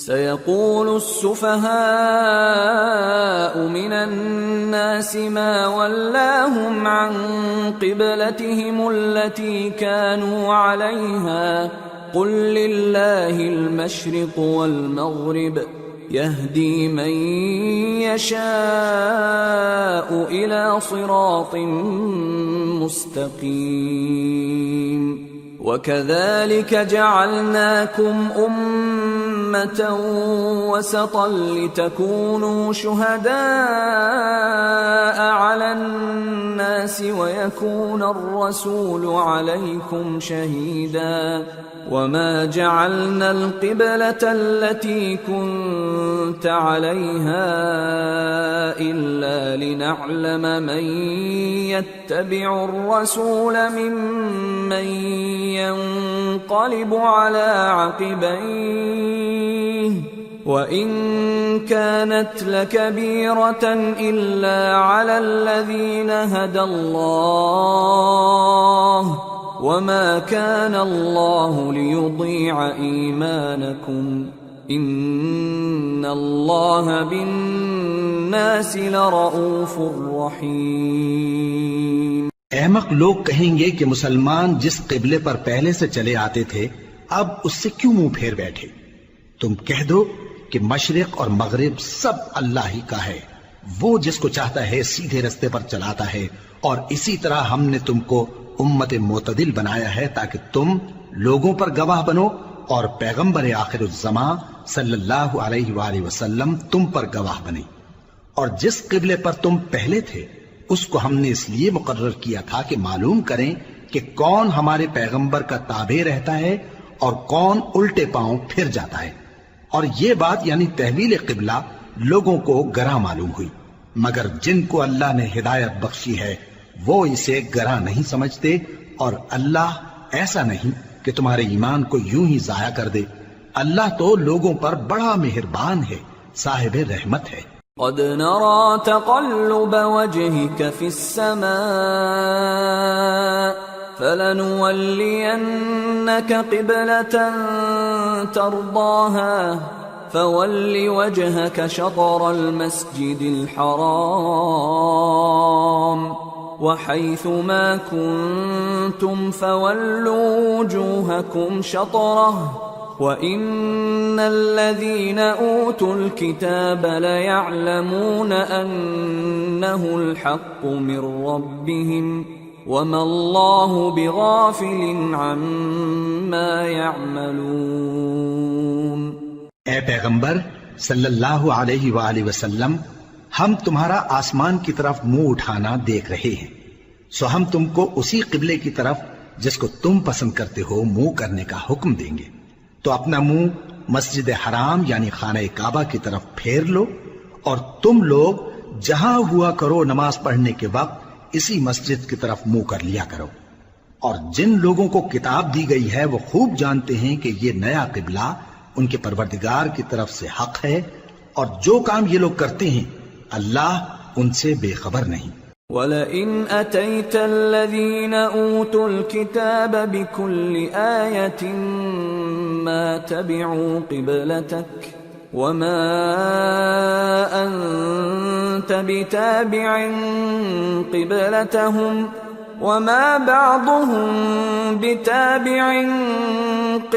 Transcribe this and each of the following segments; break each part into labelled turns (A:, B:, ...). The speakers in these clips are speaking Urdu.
A: سيقول السفهاء من الناس ما ولاهم عن قبلتهم التي كانوا عليها قل لله المشرق والمغرب يهدي من يشاء إلى صراط مستقيم وكذلك جعلناكم أمة وسطا لتكونوا شهداء على الناس ويكون الرسول عليكم شهيدا وما جعلنا القبلة التي كنت عليها إلا لنعلم من يتبع الرسول ممن ينقلب على عقبيه وإن كانت لكبيرة إلا على الذين هدى الله وما كان الله ليضيع إيمانكم إن الله بالناس لرؤوف رحيم۔
B: احمق لوگ کہیں گے کہ مسلمان جس قبلے پر پہلے سے چلے آتے تھے اب اس سے کیوں منہ پھیر بیٹھے؟ تم کہہ دو کہ مشرق اور مغرب سب اللہ ہی کا ہے، وہ جس کو چاہتا ہے سیدھے رستے پر چلاتا ہے، اور اسی طرح ہم نے تم کو امت معتدل بنایا ہے تاکہ تم لوگوں پر گواہ بنو اور پیغمبر آخر الزمان صلی اللہ علیہ وآلہ وسلم تم پر گواہ بنے۔ اور جس قبلے پر تم پہلے تھے اس کو ہم نے اس لیے مقرر کیا تھا کہ معلوم کریں کہ کون ہمارے پیغمبر کا تابع رہتا ہے اور کون الٹے پاؤں پھر جاتا ہے۔ اور یہ بات یعنی تحویل قبلہ لوگوں کو گراں معلوم ہوئی، مگر جن کو اللہ نے ہدایت بخشی ہے وہ اسے گراں نہیں سمجھتے، اور اللہ ایسا نہیں کہ تمہارے ایمان کو یوں ہی ضائع کر دے۔ اللہ تو لوگوں پر بڑا مہربان ہے، صاحب رحمت ہے۔
A: قد نرى تقلب وجهك في السماء فلنولينك قبلة ترضاها فول وجهك شطر المسجد الحرام وحيث ما كنتم فولوا وجوهكم شطره وَإِنَّ الَّذِينَ أُوتُوا الْكِتَابَ لَيَعْلَمُونَ أَنَّهُ الْحَقُّ مِنْ رَبِّهِمْ وَمَا اللَّهُ بِغَافِلٍ عَمَّا يَعْمَلُونَ۔
B: اے پیغمبر صلی اللہ علیہ وآلہ وسلم، ہم تمہارا آسمان کی طرف منہ اٹھانا دیکھ رہے ہیں، سو ہم تم کو اسی قبلے کی طرف جس کو تم پسند کرتے ہو منہ کرنے کا حکم دیں گے، تو اپنا منہ مسجد حرام یعنی خانہ کعبہ کی طرف پھیر لو، اور تم لوگ جہاں ہوا کرو نماز پڑھنے کے وقت اسی مسجد کی طرف منہ کر لیا کرو۔ اور جن لوگوں کو کتاب دی گئی ہے وہ خوب جانتے ہیں کہ یہ نیا قبلہ ان کے پروردگار کی طرف سے حق ہے، اور جو کام یہ لوگ کرتے ہیں اللہ ان سے بے خبر نہیں۔
A: وَلَئِنْ أَتَيْتَ الَّذِينَ أُوتُوا الْكِتَابَ بِكُلِّ آيَةٍ مَا تَبِعُوا قِبْلَتَكَ وَمَا أَنْتَ بِتَابِعٍ قِبْلَتَهُمْ وَمَا بَعْضُهُمْ بِتَابِعٍ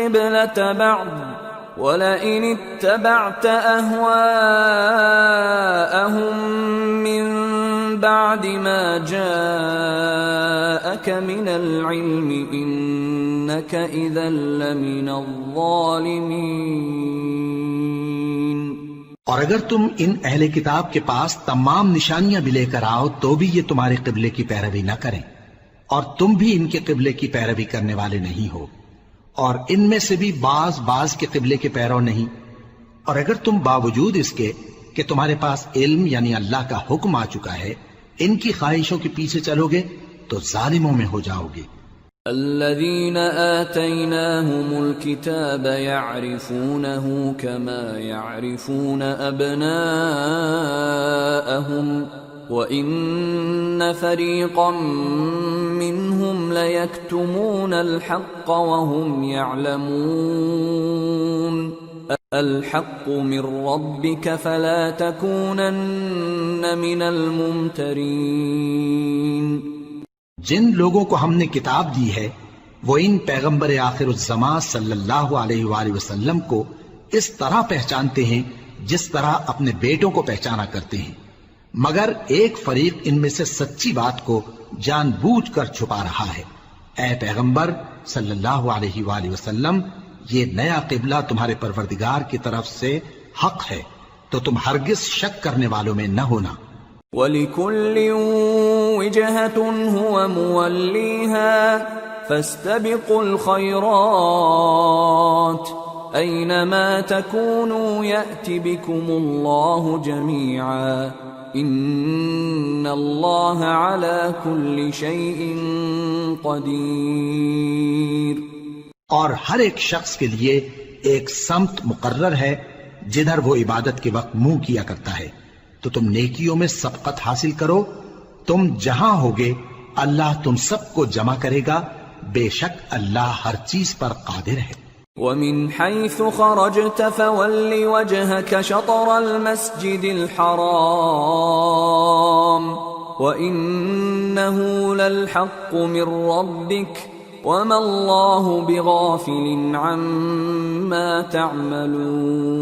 A: قِبْلَةَ بَعْضٍ وَلَئِنِ اتَّبَعْتَ أَهْوَاءَهُمْ مِنْ بعد ما جاءك من العلم إنك إذا لمن الظالمين۔
B: اور اگر تم ان اہل کتاب کے پاس تمام نشانیاں بھی لے کر آؤ تو بھی یہ تمہارے قبلے کی پیروی نہ کریں، اور تم بھی ان کے قبلے کی پیروی کرنے والے نہیں ہو، اور ان میں سے بھی بعض کے قبلے کے پیرو نہیں۔ اور اگر تم باوجود اس کے کہ تمہارے پاس علم یعنی اللہ کا حکم آ چکا ہے ان کی خواہشوں کے پیچھے چلو گے تو ظالموں میں ہو جاؤ گے۔
A: الذين آتيناهم الكتاب يعرفونه كما يعرفون أبناءهم وَإِنَّ فَرِيقًا مِّنْهُمْ لَيَكْتُمُونَ الْحَقَّ وَهُمْ يَعْلَمُونَ الحق من ربك فلا تكونن من الممترين.
B: جن لوگوں کو ہم نے کتاب دی ہے وہ ان پیغمبر آخر الزمان صلی اللہ علیہ وآلہ وسلم کو اس طرح پہچانتے ہیں جس طرح اپنے بیٹوں کو پہچانا کرتے ہیں، مگر ایک فریق ان میں سے سچی بات کو جان بوجھ کر چھپا رہا ہے. اے پیغمبر صلی اللہ علیہ وآلہ وسلم، یہ نیا قبلہ تمہارے پروردگار کی طرف سے حق ہے، تو تم ہرگز شک کرنے والوں میں نہ ہونا.
A: وَلِكُلٍّ وِجْهَةٌ هُوَ مُوَلِّيهَا فَاسْتَبِقُوا الْخَيْرَاتِ أَيْنَمَا تَكُونُوا يَأْتِ بِكُمُ اللَّهُ جَمِيعًا إِنَّ اللَّهَ عَلَى كُلِّ شَيْءٍ قَدِيرٌ.
B: اور ہر ایک شخص کے لیے ایک سمت مقرر ہے جدھر وہ عبادت کے وقت منہ کیا کرتا ہے، تو تم نیکیوں میں سبقت حاصل کرو. تم جہاں ہوگے اللہ تم سب کو جمع کرے گا، بے شک اللہ ہر چیز پر قادر ہے.
A: وَمِنْ حَيْثُ خَرَجْتَ فَوَلِّ وَجْهَكَ شَطْرَ الْمَسْجِدِ الْحَرَامِ وَإِنَّهُ لَلْحَقُّ مِنْ رَبِّكَ وَمَا اللَّهُ بِغَافِلٍ عَمَّا تَعْمَلُونَ.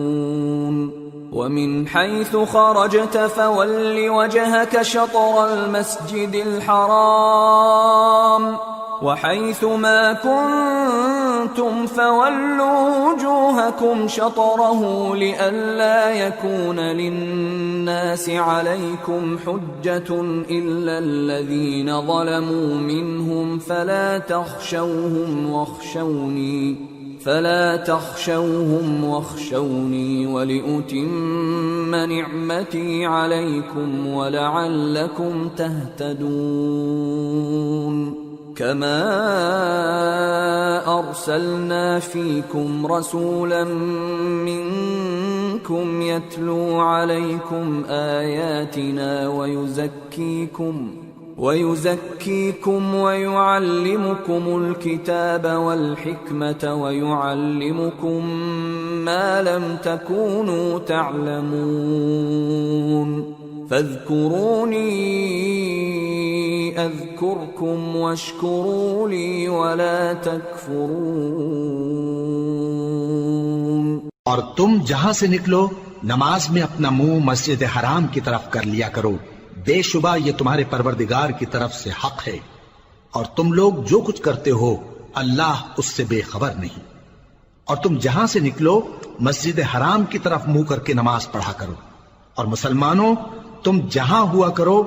A: وَمِنْ حَيْثُ خَرَجْتَ فَوَلِّ وَجْهَكَ شَطْرَ الْمَسْجِدِ الْحَرَامِ وَحَيْثُ مَا كُنْتُمْ فَوَلُّوا وُجُوهَكُمْ شَطْرَهُ لِئَلَّا يَكُونَ لِلنَّاسِ عَلَيْكُمْ حُجَّةٌ إِلَّا الَّذِينَ ظَلَمُوا مِنْهُمْ فَلَا تَخْشَوْهُمْ وَاخْشَوْنِي وَلِأُتِمَّ نِعْمَتِي عَلَيْكُمْ وَلَعَلَّكُمْ تَهْتَدُونَ. كَمَا أَرْسَلْنَا فِيكُمْ رَسُولًا مِّنكُمْ يَتْلُو عَلَيْكُمْ آيَاتِنَا وَيُزَكِّيكُمْ وَيُعَلِّمُكُمُ الْكِتَابَ وَالْحِكْمَةَ وَيُعَلِّمُكُمْ مَا لَمْ تَكُونُوا تَعْلَمُونَ. فَاذْكُرُونِي أَذْكُرْكُمْ وَاشْكُرُوا لِي وَلَا تَكْفُرُونَ.
B: اور تم جہاں سے نکلو نماز میں اپنا منہ مسجد حرام کی طرف کر لیا کرو، بے شبہ یہ تمہارے پروردگار کی طرف سے حق ہے، اور تم لوگ جو کچھ کرتے ہو اللہ اس سے بے خبر نہیں. اور تم جہاں سے نکلو مسجد حرام کی طرف منہ کر کے نماز پڑھا کرو، اور مسلمانوں تم جہاں ہوا کرو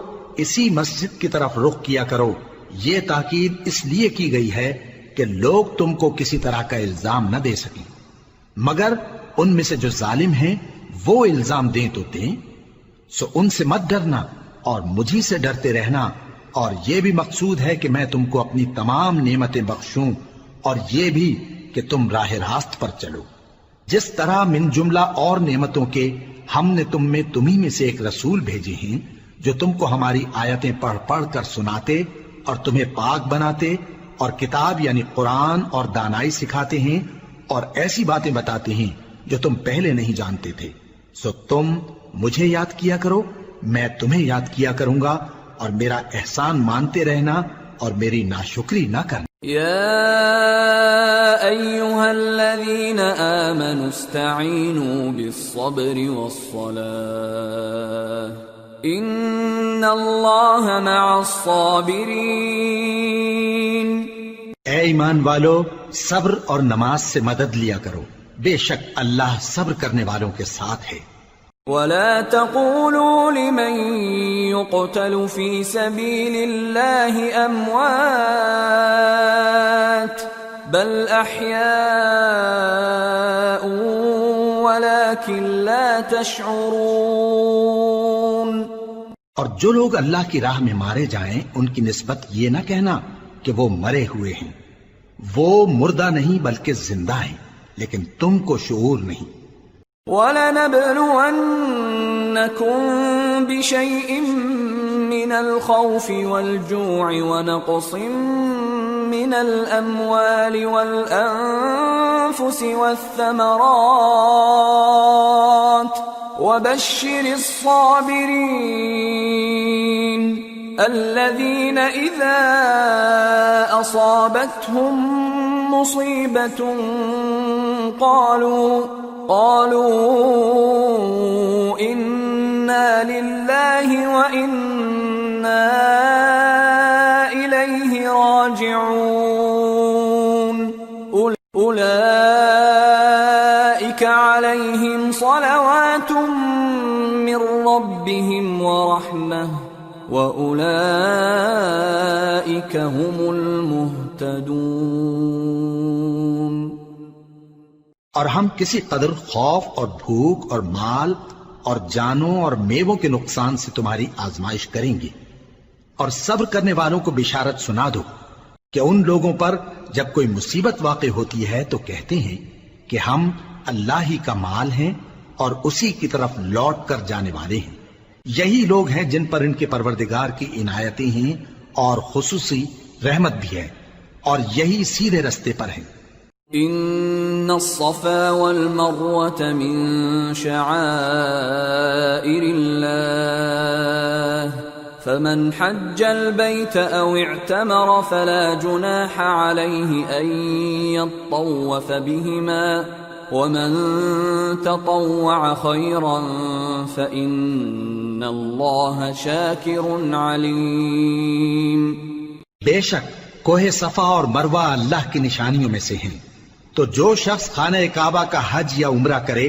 B: اسی مسجد کی طرف رخ کیا کرو. یہ تاکید اس لیے کی گئی ہے کہ لوگ تم کو کسی طرح کا الزام نہ دے سکیں، مگر ان میں سے جو ظالم ہیں وہ الزام دیں تو دیں. سو ان سے مت ڈرنا اور مجھی سے ڈرتے رہنا، اور یہ بھی مقصود ہے کہ میں تم کو اپنی تمام نعمتیں بخشوں، اور یہ بھی کہ تم راہ راست پر چلو. جس طرح من جملہ اور نعمتوں کے ہم نے تمہیں میں سے ایک رسول بھیجے ہیں جو تم کو ہماری آیتیں پڑھ پڑھ کر سناتے اور تمہیں پاک بناتے، اور کتاب یعنی قرآن اور دانائی سکھاتے ہیں، اور ایسی باتیں بتاتے ہیں جو تم پہلے نہیں جانتے تھے. سو تم مجھے یاد کیا کرو، میں تمہیں یاد کیا کروں گا، اور میرا احسان مانتے رہنا اور میری ناشکری نہ کرنا.
A: يا أيها الذين آمنوا استعينوا بالصبر والصلاة إن الله مع الصابرين.
B: اے ایمان والو، صبر اور نماز سے مدد لیا کرو، بے شک اللہ صبر کرنے والوں کے ساتھ ہے.
A: ولا تقولوا لمن يقتل في سبيل الله أموات بل أحياء ولكن لا تشعرون.
B: اور جو لوگ اللہ کی راہ میں مارے جائیں ان کی نسبت یہ نہ کہنا کہ وہ مرے ہوئے ہیں، وہ مردہ نہیں بلکہ زندہ ہیں، لیکن تم کو شعور نہیں.
A: وَلَنَبْلُوَنَّكُمْ بِشَيْءٍ مِّنَ الْخَوْفِ وَالْجُوعِ وَنَقْصٍ من الأموال والأنفس والثمرات وبشر الصابرين الذين إذا أصابتهم مصيبة قالوا إنا لله وإنا إليه راجعون أولئك عليهم صلوات من ربهم ورحمة وأولئك هم المهتدون۔
B: اور ہم کسی قدر خوف اور بھوک اور مال اور جانوں اور میووں کے نقصان سے تمہاری آزمائش کریں گے، اور صبر کرنے والوں کو بشارت سنا دو کہ ان لوگوں پر جب کوئی مصیبت واقع ہوتی ہے تو کہتے ہیں کہ ہم اللہ ہی کا مال ہیں اور اسی کی طرف لوٹ کر جانے والے ہیں۔ یہی لوگ ہیں جن پر ان کے پروردگار کی عنایتیں ہیں اور خصوصی رحمت بھی ہے، اور یہی سیدھے رستے پر ہیں۔
A: ان الصفا والمروة من شعائر الله فمن حج البيت او اعتمر فلا جناح عليه ان يطوف بهما ومن تطوع خيرا فإن الله شاكر عليم۔
B: بے شک کوہ صفا اور مروہ اللہ کی نشانیوں میں سے ہیں، تو جو شخص خانہ کعبہ کا حج یا عمرہ کرے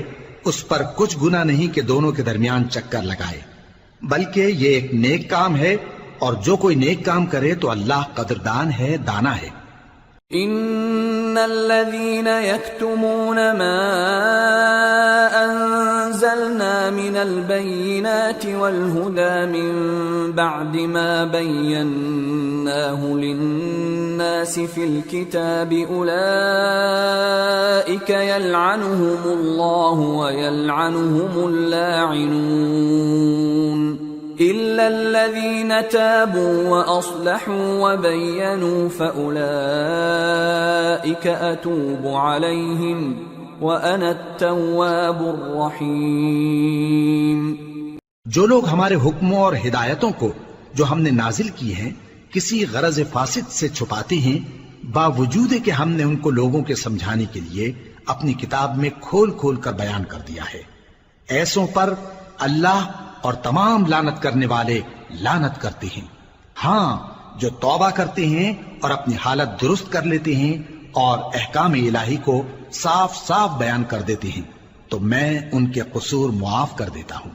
B: اس پر کچھ گناہ نہیں کہ دونوں کے درمیان چکر لگائے، بلکہ یہ ایک نیک کام ہے، اور جو کوئی نیک کام کرے تو اللہ قدردان ہے، دانا ہے۔
A: ان الذين يكتمون ما انزلنا من البينات والهدى من بعد ما بيناه للناس في الكتاب اولئك يلعنهم الله ويلعنهم اللاعنون إلا الذين تابوا وأصلحوا وبينوا فأولئك أتوب عليهم وأنا التواب الرحيم۔
B: جو لوگ ہمارے حکموں اور ہدایتوں کو جو ہم نے نازل کی ہیں کسی غرض فاسد سے چھپاتے ہیں، باوجود کہ ہم نے ان کو لوگوں کے سمجھانے کے لیے اپنی کتاب میں کھول کھول کر بیان کر دیا ہے، ایسوں پر اللہ اور تمام لعنت کرنے والے لعنت کرتے ہیں۔ ہاں، جو توبہ کرتے ہیں اور اپنی حالت درست کر لیتے ہیں اور احکام الہی کو صاف صاف بیان کر دیتے ہیں تو میں ان کے قصور معاف کر دیتا ہوں،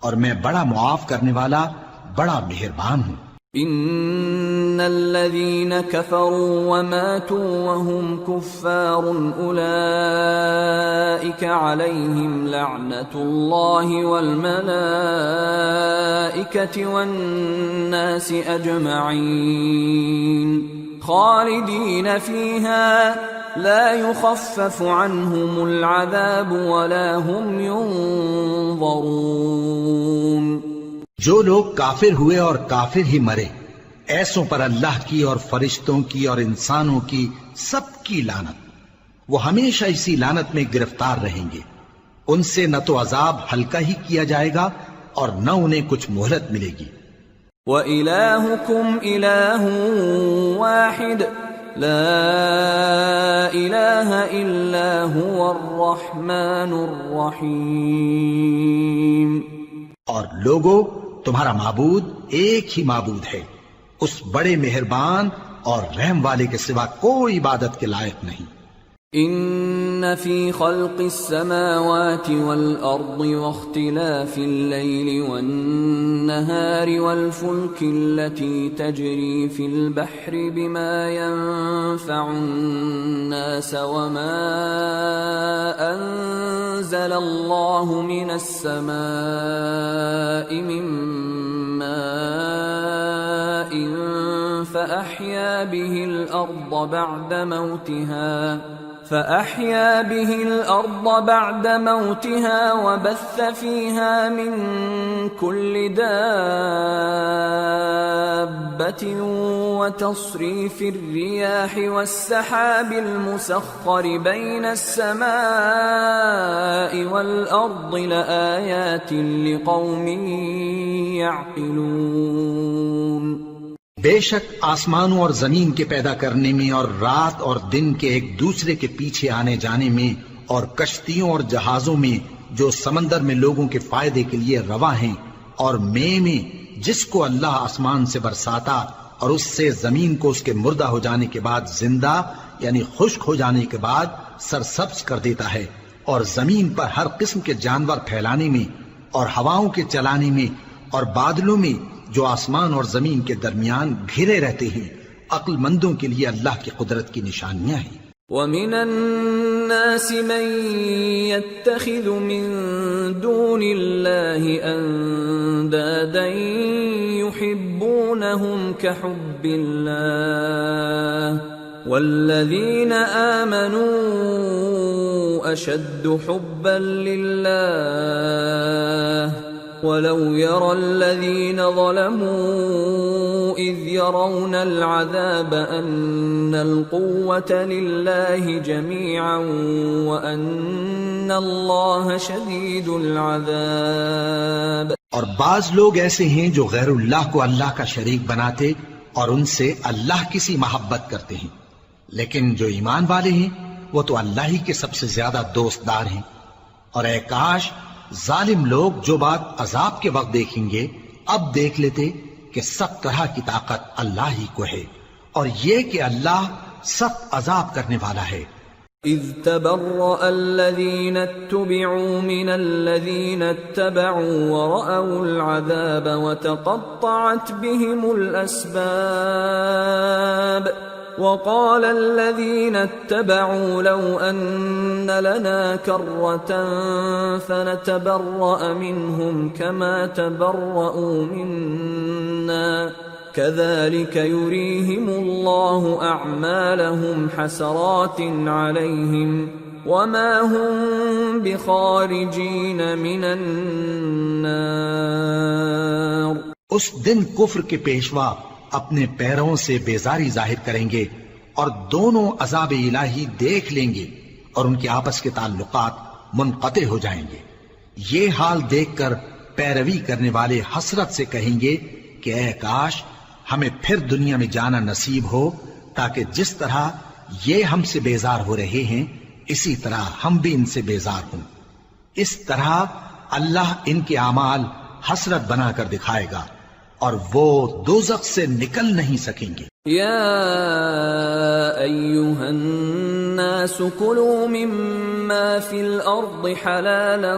B: اور میں بڑا معاف کرنے والا بڑا مہربان ہوں۔
A: ان الذين كفروا وماتوا وهم كفار اولئك عليهم لعنة الله والملائكة والناس اجمعين خالدين فيها لا يخفف عنهم العذاب ولا هم ينظرون۔
B: جو لوگ کافر ہوئے اور کافر ہی مرے، ایسوں پر اللہ کی اور فرشتوں کی اور انسانوں کی سب کی لعنت، وہ ہمیشہ اسی لعنت میں گرفتار رہیں گے، ان سے نہ تو عذاب ہلکا ہی کیا جائے گا اور نہ انہیں کچھ مہلت ملے گی۔
A: وَإِلَٰهُكُمْ إِلَٰهٌ وَاحِدٌ لَا إِلَٰهَ إِلَّا هُوَ الرَّحْمَٰنُ الرَّحِيمُ۔
B: اور لوگو، تمہارا معبود ایک ہی معبود ہے، اس بڑے مہربان اور رحم والے کے سوا کوئی عبادت کے لائق نہیں۔
A: ان فی خلق السماوات والارض واختلاف الليل والنهار والفلك التي تجري في البحر بما ينفع الناس وما انزل الله من السماء من ماء فأحيا به الأرض بعد موتها فأحيا به الأرض بعد موتها وبث فيها من كل دابة وتصريف الرياح والسحاب المسخر بين السماء والأرض لآيات لقوم يعقلون۔
B: بے شک آسمانوں اور زمین کے پیدا کرنے میں اور رات اور دن کے ایک دوسرے کے پیچھے آنے جانے میں اور کشتیوں اور جہازوں میں جو سمندر میں لوگوں کے فائدے کے لیے رواں ہیں، اور میں جس کو اللہ آسمان سے برساتا اور اس سے زمین کو اس کے مردہ ہو جانے کے بعد زندہ یعنی خشک ہو جانے کے بعد سرسبز کر دیتا ہے، اور زمین پر ہر قسم کے جانور پھیلانے میں اور ہواؤں کے چلانے میں اور بادلوں میں جو آسمان اور زمین کے درمیان گھرے رہتے ہیں، عقل مندوں کے لیے اللہ کی قدرت کی نشانیاں ہیں۔
A: وَمِنَ النَّاسِ مَن يَتَّخِذُ مِن دُونِ اللَّهِ أَندَادًا يُحِبُّونَهُمْ كَحُبِّ اللَّهِ وَالَّذِينَ آمَنُوا أَشَدُّ حُبًّا لِلَّهِ وَلَوْ يَرَى الَّذِينَ ظَلَمُوا إِذْ يَرَوْنَ الْعَذَابَ أَنَّ الْقُوَّةَ لِلَّهِ جَمِيعًا وَأَنَّ اللَّهَ شَدِيدُ الْعَذَابِ۔
B: اور بعض لوگ ایسے ہیں جو غیر اللہ کو اللہ کا شریک بناتے اور ان سے اللہ کی سی محبت کرتے ہیں، لیکن جو ایمان والے ہیں وہ تو اللہ ہی کے سب سے زیادہ دوست دار ہیں۔ اور اے کاش ظالم لوگ جو بات عذاب کے وقت دیکھیں گے اب دیکھ لیتے کہ سب طرح کی طاقت اللہ ہی کو ہے، اور یہ کہ اللہ سخت عذاب کرنے والا ہے۔
A: اذ تبرأ الذين اتبعوا من الذين اتبعوا ورأوا العذاب وتقطعت بهم الأسباب وقال الذين اتبعوا لو أن لنا كرة فنتبرأ منهم كما تبرأوا منا كذلك يريهم الله أعمالهم حسرات عليهم وما هم بخارجين من النار۔
B: اس دن کفر کے پیشوا اپنے پیروں سے بیزاری ظاہر کریں گے اور دونوں عذاب الہی دیکھ لیں گے اور ان کے آپس کے تعلقات منقطع ہو جائیں گے۔ یہ حال دیکھ کر پیروی کرنے والے حسرت سے کہیں گے کہ اے کاش ہمیں پھر دنیا میں جانا نصیب ہو تاکہ جس طرح یہ ہم سے بیزار ہو رہے ہیں اسی طرح ہم بھی ان سے بیزار ہوں۔ اس طرح اللہ ان کے اعمال حسرت بنا کر دکھائے گا اور وہ دوزخ سے نکل نہیں سکیں گے۔
A: یا ایھا الناس کلوا مما فی الارض حلالا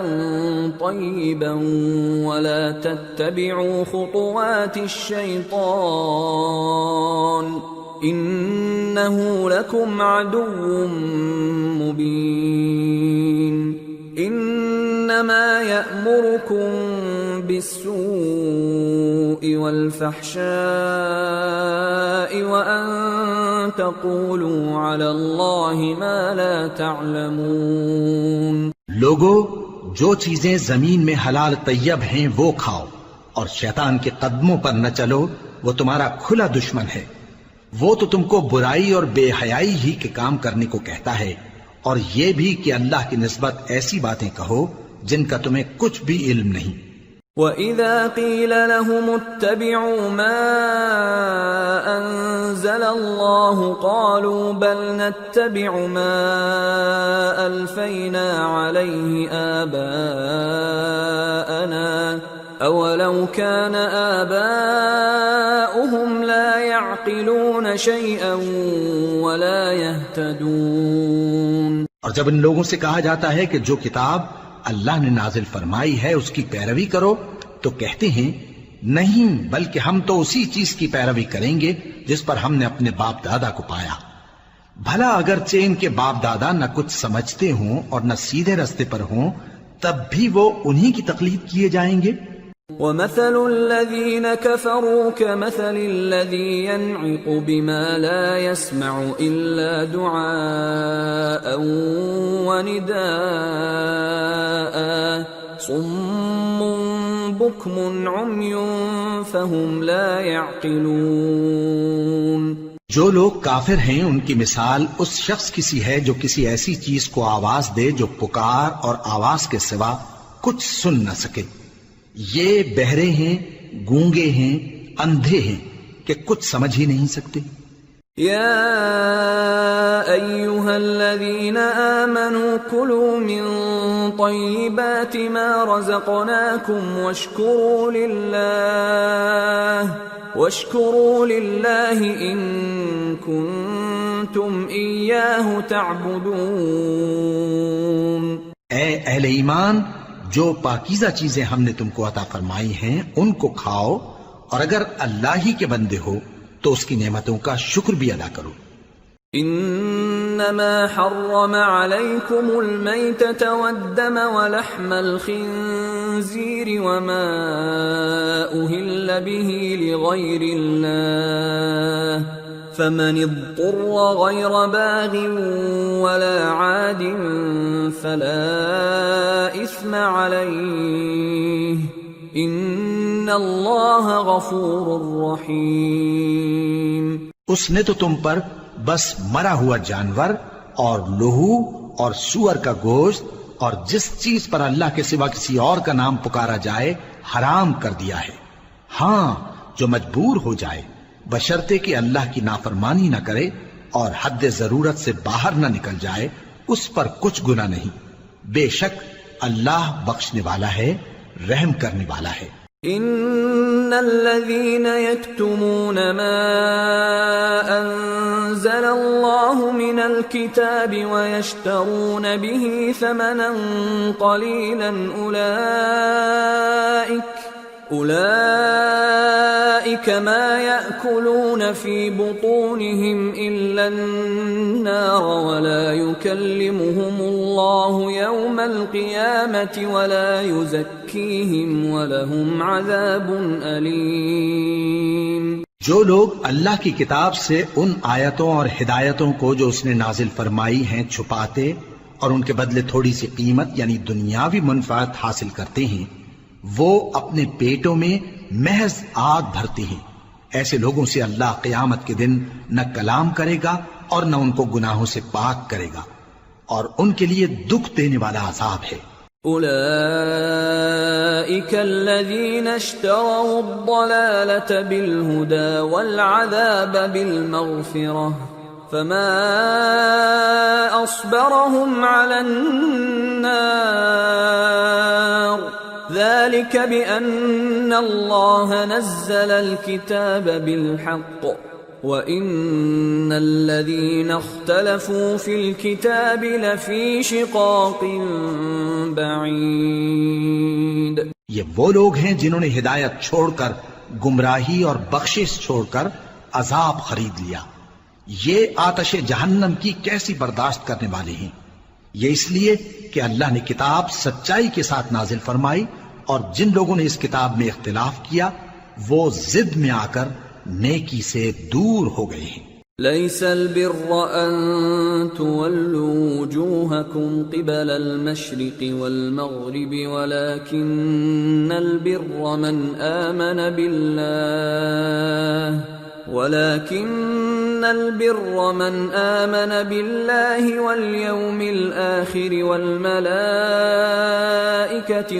A: طیبا ولا تتبعوا خطوات الشیطان انه لکم عدو مبین۔ انما یأمرکم بالسوء والفحشاء وأن تقولوا على الله ما لا تعلمون۔
B: لوگو جو چیزیں زمین میں حلال طیب ہیں وہ کھاؤ اور شیطان کے قدموں پر نہ چلو، وہ تمہارا کھلا دشمن ہے۔ وہ تو تم کو برائی اور بے حیائی ہی کے کام کرنے کو کہتا ہے، اور یہ بھی کہ اللہ کی نسبت ایسی باتیں کہو جن کا تمہیں کچھ بھی علم نہیں۔
A: وَإِذَا قِيلَ لَهُمُ اتَّبِعُوا مَا أَنزَلَ اللَّهُ قَالُوا بَلْ نَتَّبِعُ مَا أَلْفَيْنَا عَلَيْهِ آبَاءَنَا أَوَلَوْ كَانَ آبَاؤُهُمْ لَا يَعْقِلُونَ شَيْئًا وَلَا يَهْتَدُونَ۔
B: اور جب ان لوگوں سے کہا جاتا ہے کہ جو کتاب اللہ نے نازل فرمائی ہے اس کی پیروی کرو تو کہتے ہیں نہیں، بلکہ ہم تو اسی چیز کی پیروی کریں گے جس پر ہم نے اپنے باپ دادا کو پایا۔ بھلا اگرچہ ان کے باپ دادا نہ کچھ سمجھتے ہوں اور نہ سیدھے رستے پر ہوں تب بھی وہ انہی کی تقلید کیے جائیں گے۔
A: ومثل الذين كفروا كمثل الذي ينعق بما لا يسمع إلا دعاء ونداء صم بكم عمي فهم لا يعقلون.
B: جو لوگ کافر ہیں ان کی مثال اس شخص کی سی ہے جو کسی ایسی چیز کو آواز دے جو پکار اور آواز کے سوا کچھ سن نہ سکے. یہ بہرے ہیں، گونگے ہیں، اندھے ہیں کہ کچھ سمجھ ہی نہیں سکتے.
A: يا أيها الذين آمنوا كلوا من طيبات ما رزقناكم واشكروا لله إن كنتم إياه تعبدون.
B: اے اہل ایمان، جو پاکیزہ چیزیں ہم نے تم کو عطا فرمائی ہیں ان کو کھاؤ، اور اگر اللہ ہی کے بندے ہو تو اس کی نعمتوں کا شکر بھی ادا کرو.
A: انما حرم عليكم الميتة والدم ولحم الخنزير وما أهل به لغير الله فمن اضطر غير باغ ولا عاد فلا إثم عليه ان اللہ غفور رحیم.
B: اس نے تو تم پر بس مرا ہوا جانور اور لہو اور سور کا گوشت اور جس چیز پر اللہ کے سوا کسی اور کا نام پکارا جائے حرام کر دیا ہے. ہاں، جو مجبور ہو جائے بشرطے کہ اللہ کی نافرمانی نہ کرے اور حد ضرورت سے باہر نہ نکل جائے، اس پر کچھ گناہ نہیں. بے شک اللہ بخشنے والا ہے، رحم کرنے والا ہے.
A: ان الذين يكتمون ما انزل الله من الكتاب ويشترون به ثمنا قليلا اولئك ما يأكلون في بطونهم الا النار ولا يكلمهم الله يوم القيامة ولا يزكيهم ولهم عذاب أليم.
B: جو لوگ اللہ کی کتاب سے ان آیتوں اور ہدایتوں کو جو اس نے نازل فرمائی ہیں چھپاتے اور ان کے بدلے تھوڑی سی قیمت یعنی دنیاوی منفعت حاصل کرتے ہیں، وہ اپنے پیٹوں میں محض آگ بھرتے ہیں. ایسے لوگوں سے اللہ قیامت کے دن نہ کلام کرے گا اور نہ ان کو گناہوں سے پاک کرے گا، اور ان کے لیے دکھ دینے والا عذاب ہے.
A: اولئک الذین اشتروا الضلالة بالهدى والعذاب بالمغفرة فما اصبرهم على النار ذلك بأن الله نزل الكتاب بالحق وَإِنَّ الَّذِينَ اخْتَلَفُوا فِي الْكِتَابِ لَفِي شِقَاقٍ بَعِيدٍ.
B: یہ وہ لوگ ہیں جنہوں نے ہدایت چھوڑ کر گمراہی اور بخشش چھوڑ کر عذاب خرید لیا. یہ آتش جہنم کی کیسی برداشت کرنے والے ہیں. یہ اس لیے کہ اللہ نے کتاب سچائی کے ساتھ نازل فرمائی، اور جن لوگوں نے اس کتاب میں اختلاف کیا وہ ضد میں آ کر نیکی سے دور ہو گئے ہیں.
A: ليس البر أن تولوا وجوهكم قبل المشرق والمغرب ولكن البر من آمن بالله واليوم الآخر والملائكة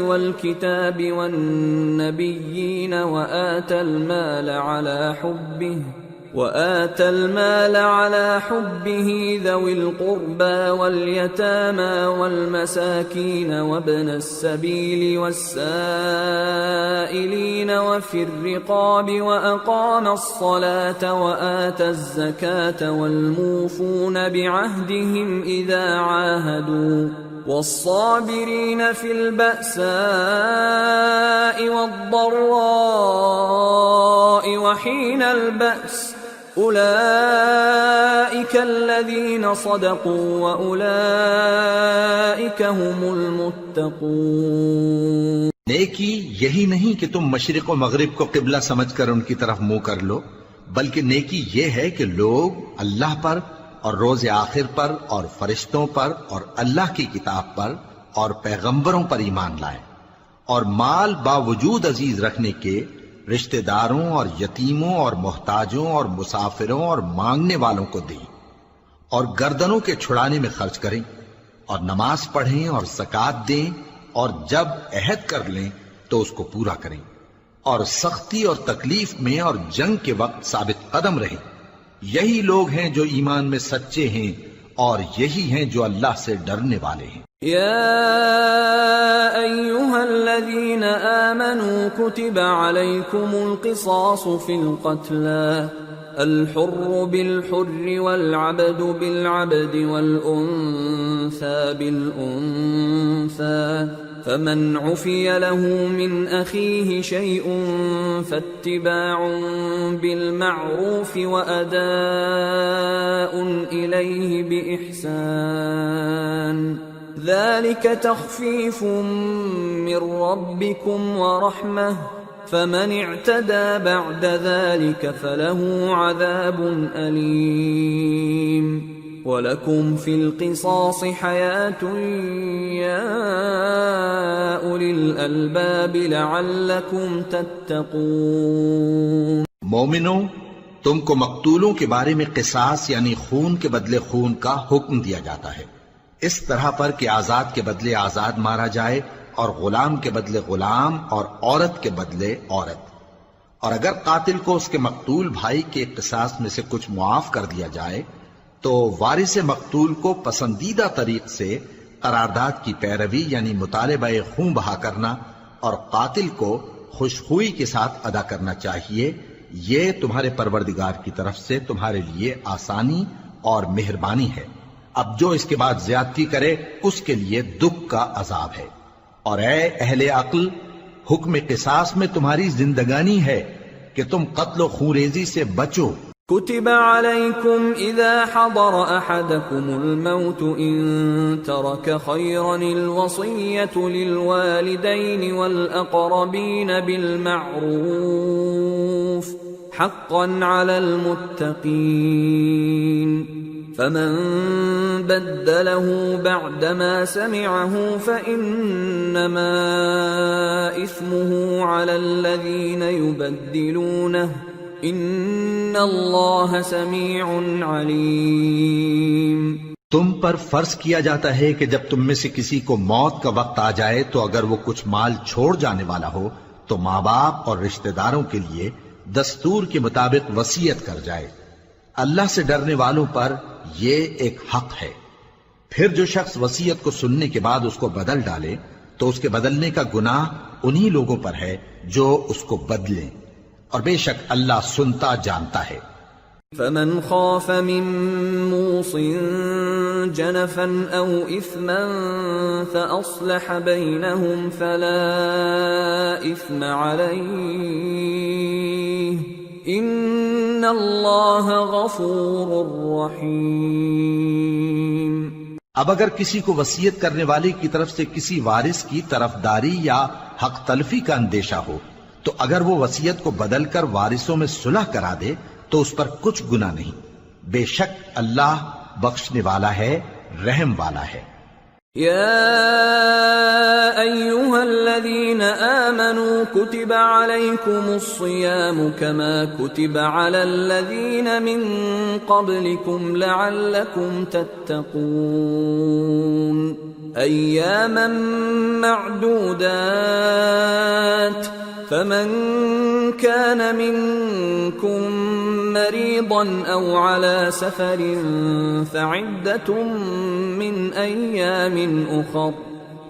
A: والكتاب والنبيين وآتى المال على حبه ذوي القربى واليتامى والمساكين وابن السبيل والسائلين وفي الرقاب وأقام الصلاة وآتى الزكاة والموفون بعهدهم إذا عاهدوا والصابرين في البأساء والضراء وحين البأس أولئك الذين صدقوا وأولئك هم المتقون.
B: نیکی یہی نہیں کہ تم مشرق و مغرب کو قبلہ سمجھ کر ان کی طرف منہ کر لو، بلکہ نیکی یہ ہے کہ لوگ اللہ پر اور روز آخر پر اور فرشتوں پر اور اللہ کی کتاب پر اور پیغمبروں پر ایمان لائیں، اور مال باوجود عزیز رکھنے کے رشتہ داروں اور یتیموں اور محتاجوں اور مسافروں اور مانگنے والوں کو دیں، اور گردنوں کے چھڑانے میں خرچ کریں، اور نماز پڑھیں اور زکوٰۃ دیں، اور جب عہد کر لیں تو اس کو پورا کریں، اور سختی اور تکلیف میں اور جنگ کے وقت ثابت قدم رہیں۔ یہی لوگ ہیں جو ایمان میں سچے ہیں، اور یہی ہیں جو اللہ سے ڈرنے والے ہیں۔
A: يا أيها الذين آمنوا كتب عليكم القصاص في القتلى الحر بالحر والعبد بالعبد والأنثى بالأنثى فمن عفي له من أخيه شيء فاتباع بالمعروف وأداء إليه بإحسان ذلك تخفيف من ربكم ورحمة فمن اعتدى بعد ذلك فله عذاب أليم وَلَكُمْ فِي الْقِصَاصِ حَيَاةٌ يَا أُولِي الْأَلْبَابِ لَعَلَّكُمْ تَتَّقُونَ۔
B: مومنوں، تم کو مقتولوں کے بارے میں قصاص یعنی خون کے بدلے خون کا حکم دیا جاتا ہے، اس طرح پر کہ آزاد کے بدلے آزاد مارا جائے، اور غلام کے بدلے غلام، اور عورت کے بدلے عورت۔ اور اگر قاتل کو اس کے مقتول بھائی کے قصاص میں سے کچھ معاف کر دیا جائے تو وارث مقتول کو پسندیدہ طریق سے قرارداد کی پیروی یعنی مطالبہ خون بہا کرنا اور قاتل کو خوشخوئی کے ساتھ ادا کرنا چاہیے۔ یہ تمہارے پروردگار کی طرف سے تمہارے لیے آسانی اور مہربانی ہے۔ اب جو اس کے بعد زیادتی کرے اس کے لیے دکھ کا عذاب ہے۔ اور اے اہل عقل، حکم قصاص میں تمہاری زندگانی ہے کہ تم قتل و خونریزی سے بچو۔
A: كتب عليكم إذا حضر أحدكم الموت إن ترك خيرا الوصية للوالدين والأقربين بالمعروف حقا على المتقين فمن بدله بعدما سمعه فإنما إثمه على الذين يبدلونه ان اللہ سمیع علیم۔
B: تم پر فرض کیا جاتا ہے کہ جب تم میں سے کسی کو موت کا وقت آ جائے تو اگر وہ کچھ مال چھوڑ جانے والا ہو تو ماں باپ اور رشتہ داروں کے لیے دستور کے مطابق وصیت کر جائے۔ اللہ سے ڈرنے والوں پر یہ ایک حق ہے۔ پھر جو شخص وصیت کو سننے کے بعد اس کو بدل ڈالے تو اس کے بدلنے کا گناہ انہی لوگوں پر ہے جو اس کو بدلیں، اور بے شک اللہ سنتا جانتا ہے۔
A: فمن خاف من موص جنفا او اثما فاصلح بينهم فلا اثم عليه ان اللہ غفور رحیم۔
B: اب اگر کسی کو وصیت کرنے والے کی طرف سے کسی وارث کی طرفداری یا حق تلفی کا اندیشہ ہو تو اگر وہ وصیت کو بدل کر وارثوں میں صلح کرا دے تو اس پر کچھ گناہ نہیں، بے شک اللہ بخشنے والا ہے، رحم والا ہے۔
A: یا ایھا الذین آمنوا کتب علیکم الصیام کما کتب علی الذین من قبلکم لعلکم تتقون ایاما معدودات فمن كان منكم مريضا أو على سفر فعدة من أيام أخر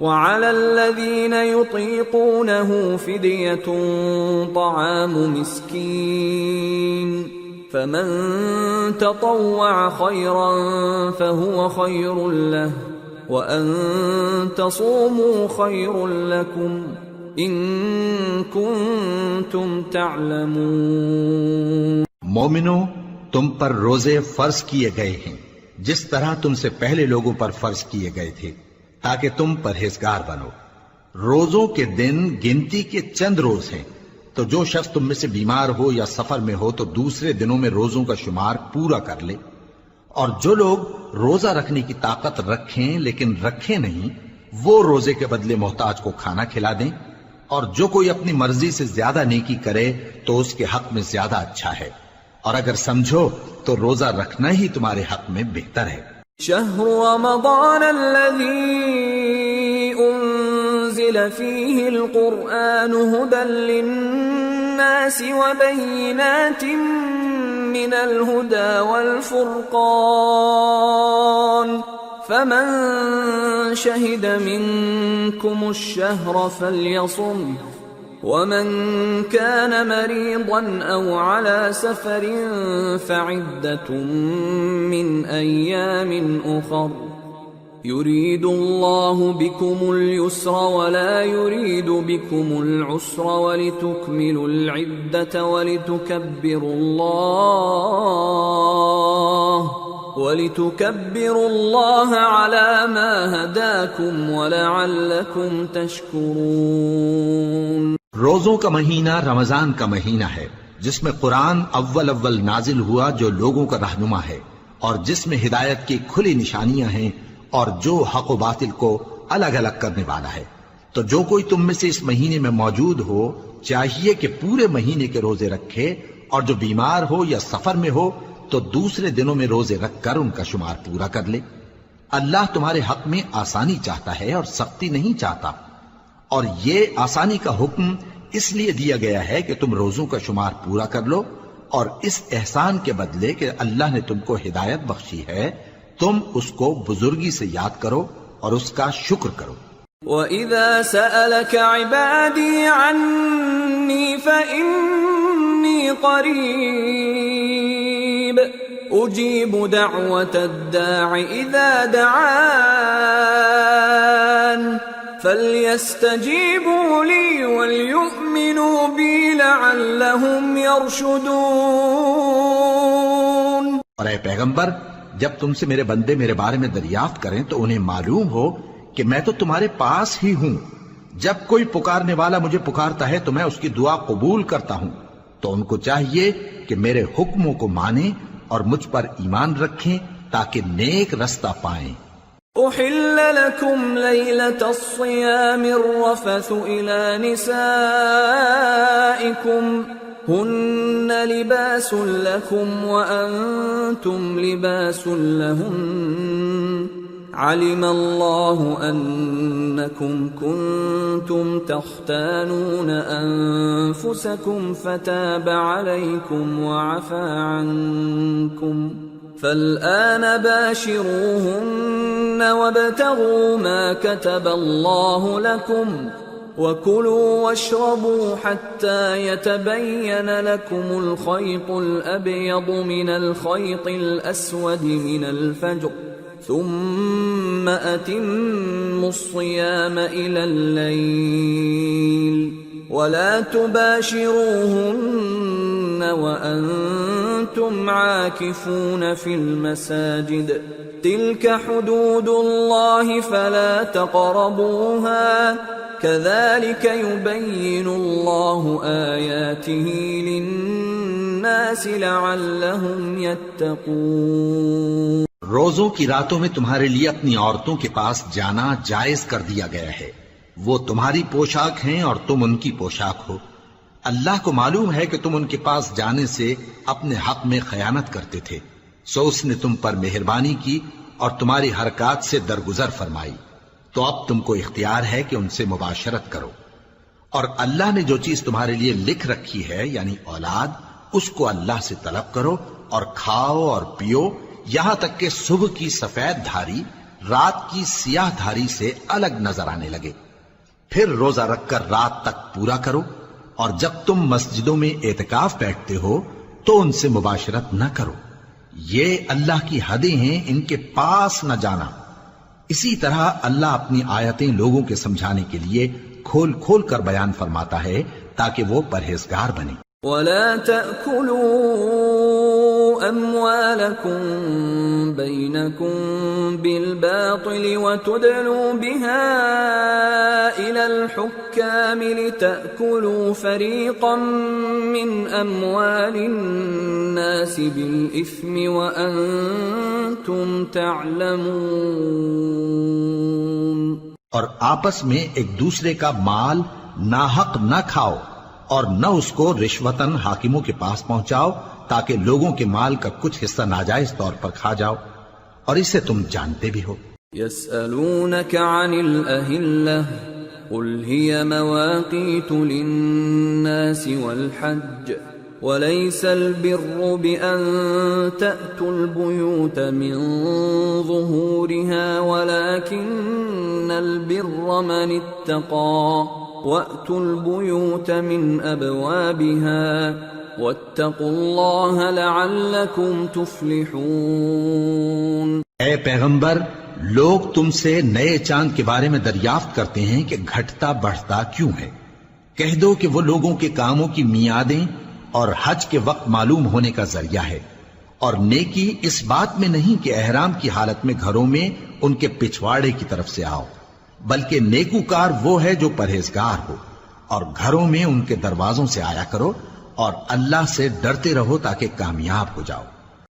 A: وعلى الذين يطيقونه فدية طعام مسكين فمن تطوع خيرا فهو خير له وأن تصوموا خير لكم ان کنتم تعلمون۔
B: مومنو، تم پر روزے فرض کیے گئے ہیں جس طرح تم سے پہلے لوگوں پر فرض کیے گئے تھے تاکہ تم پرہیزگار بنو۔ روزوں کے دن گنتی کے چند روز ہیں، تو جو شخص تم میں سے بیمار ہو یا سفر میں ہو تو دوسرے دنوں میں روزوں کا شمار پورا کر لے۔ اور جو لوگ روزہ رکھنے کی طاقت رکھیں لیکن رکھیں نہیں، وہ روزے کے بدلے محتاج کو کھانا کھلا دیں، اور جو کوئی اپنی مرضی سے زیادہ نیکی کرے تو اس کے حق میں زیادہ اچھا ہے، اور اگر سمجھو تو روزہ رکھنا ہی تمہارے حق میں بہتر ہے۔
A: شهر رمضان الذي أنزل فيه القرآن هدى للناس وبينات من الهدى والفرقان فمن شهد منكم الشهر فليصم ومن كان مريضا أو على سفر فعدة من أيام أخر يريد الله بكم اليسر ولا يريد بكم العسر ولتكملوا العدة ولتكبروا الله على ما هداكم ولعلكم تشكرون۔
B: روزوں کا مہینہ رمضان کا مہینہ ہے جس میں قرآن اول نازل ہوا، جو لوگوں کا رہنما ہے اور جس میں ہدایت کی کھلی نشانیاں ہیں اور جو حق و باطل کو الگ الگ کرنے والا ہے۔ تو جو کوئی تم میں سے اس مہینے میں موجود ہو چاہیے کہ پورے مہینے کے روزے رکھے، اور جو بیمار ہو یا سفر میں ہو تو دوسرے دنوں میں روزے رکھ کر ان کا شمار پورا کر لے۔ اللہ تمہارے حق میں آسانی چاہتا ہے اور سختی نہیں چاہتا، اور یہ آسانی کا حکم اس لیے دیا گیا ہے کہ تم روزوں کا شمار پورا کر لو، اور اس احسان کے بدلے کہ اللہ نے تم کو ہدایت بخشی ہے تم اس کو بزرگی سے یاد کرو اور اس کا شکر کرو۔
A: وَإِذَا سَأَلَكَ عِبَادِي عَنِّي فَإِنِّي قَرِيبٌ أُجِيبُ دَعْوَةَ الدَّاعِ إِذَا دَعَانِ فَلْيَسْتَجِيبُوا لِي وَلْيُؤْمِنُوا بِي لَعَلَّهُمْ يَرْشُدُونَ۔
B: اور اے پیغمبر، جب تم سے میرے بندے میرے بارے میں دریافت کریں تو انہیں معلوم ہو کہ میں تو تمہارے پاس ہی ہوں۔ جب کوئی پکارنے والا مجھے پکارتا ہے تو میں اس کی دعا قبول کرتا ہوں، تو ان کو چاہیے کہ میرے حکموں کو مانیں اور مجھ پر ایمان رکھیں تاکہ نیک رستہ پائیں۔
A: أحل لكم ليلة الصيام الرفث إلى نسائكم هن لباس لكم وأنتم لباس لهن علم الله أنكم كنتم تختانون أنفسكم فتاب عليكم وعفى عنكم فالآن باشروهن وابتغوا ما كتب الله لكم وكلوا واشربوا حتى يتبين لكم الخيط الأبيض من الخيط الأسود من الفجر ثم أتموا الصيام إلى الليل ولا تباشروهن وأنتم عاكفون في المساجد تلك حدود الله فلا تقربوها كذلك يبين الله آياته للناس لعلهم يتقون۔
B: روزوں کی راتوں میں تمہارے لیے اپنی عورتوں کے پاس جانا جائز کر دیا گیا ہے، وہ تمہاری پوشاک ہیں اور تم ان کی پوشاک ہو۔ اللہ کو معلوم ہے کہ تم ان کے پاس جانے سے اپنے حق میں خیانت کرتے تھے، سو اس نے تم پر مہربانی کی اور تمہاری حرکات سے درگزر فرمائی، تو اب تم کو اختیار ہے کہ ان سے مباشرت کرو۔ اور اللہ نے جو چیز تمہارے لیے لکھ رکھی ہے یعنی اولاد، اس کو اللہ سے طلب کرو اور کھاؤ اور پیو یہاں تک کہ صبح کی سفید دھاری رات کی سیاہ دھاری سے الگ نظر آنے لگے، پھر روزہ رکھ کر رات تک پورا کرو، اور جب تم مسجدوں میں اعتکاف بیٹھتے ہو تو ان سے مباشرت نہ کرو، یہ اللہ کی حدیں ہیں، ان کے پاس نہ جانا۔ اسی طرح اللہ اپنی آیتیں لوگوں کے سمجھانے کے لیے کھول کھول کر بیان فرماتا ہے تاکہ وہ پرہیزگار بنے۔
A: وَلَا تَأْكُلُوا أَمْوَالَكُمْ بينكم بالباطل وتدلوا بها إلى الحكام لتأكلوا فريقا من أموال الناس بالإثم وأنتم تعلمون۔
B: اور آپس میں ایک دوسرے کا مال ناحق نہ کھاؤ اور نہ اس کو رشوتاً حاکموں کے پاس پہنچاؤ تاکہ لوگوں کے مال کا کچھ حصہ ناجائز طور پر کھا جاؤ، اور اسے تم جانتے بھی ہو۔
A: يسألونك عن الأهلة قل هي مواقيت للناس والحج وليس البر بأن تأتوا البيوت من ظهورها ولكن البر من اتقى وأتوا البيوت من أبوابها واتقوا الله لعلكم تفلحون۔
B: اے پیغمبر، لوگ تم سے نئے چاند کے بارے میں دریافت کرتے ہیں کہ گھٹتا بڑھتا کیوں ہے۔ کہہ دو کہ وہ لوگوں کے کاموں کی میعادیں اور حج کے وقت معلوم ہونے کا ذریعہ ہے، اور نیکی اس بات میں نہیں کہ احرام کی حالت میں گھروں میں ان کے پچھواڑے کی طرف سے آؤ، بلکہ نیکوکار وہ ہے جو پرہیزگار ہو، اور گھروں میں ان کے دروازوں سے آیا کرو اور اللہ سے ڈرتے رہو تاکہ کامیاب ہو جاؤ۔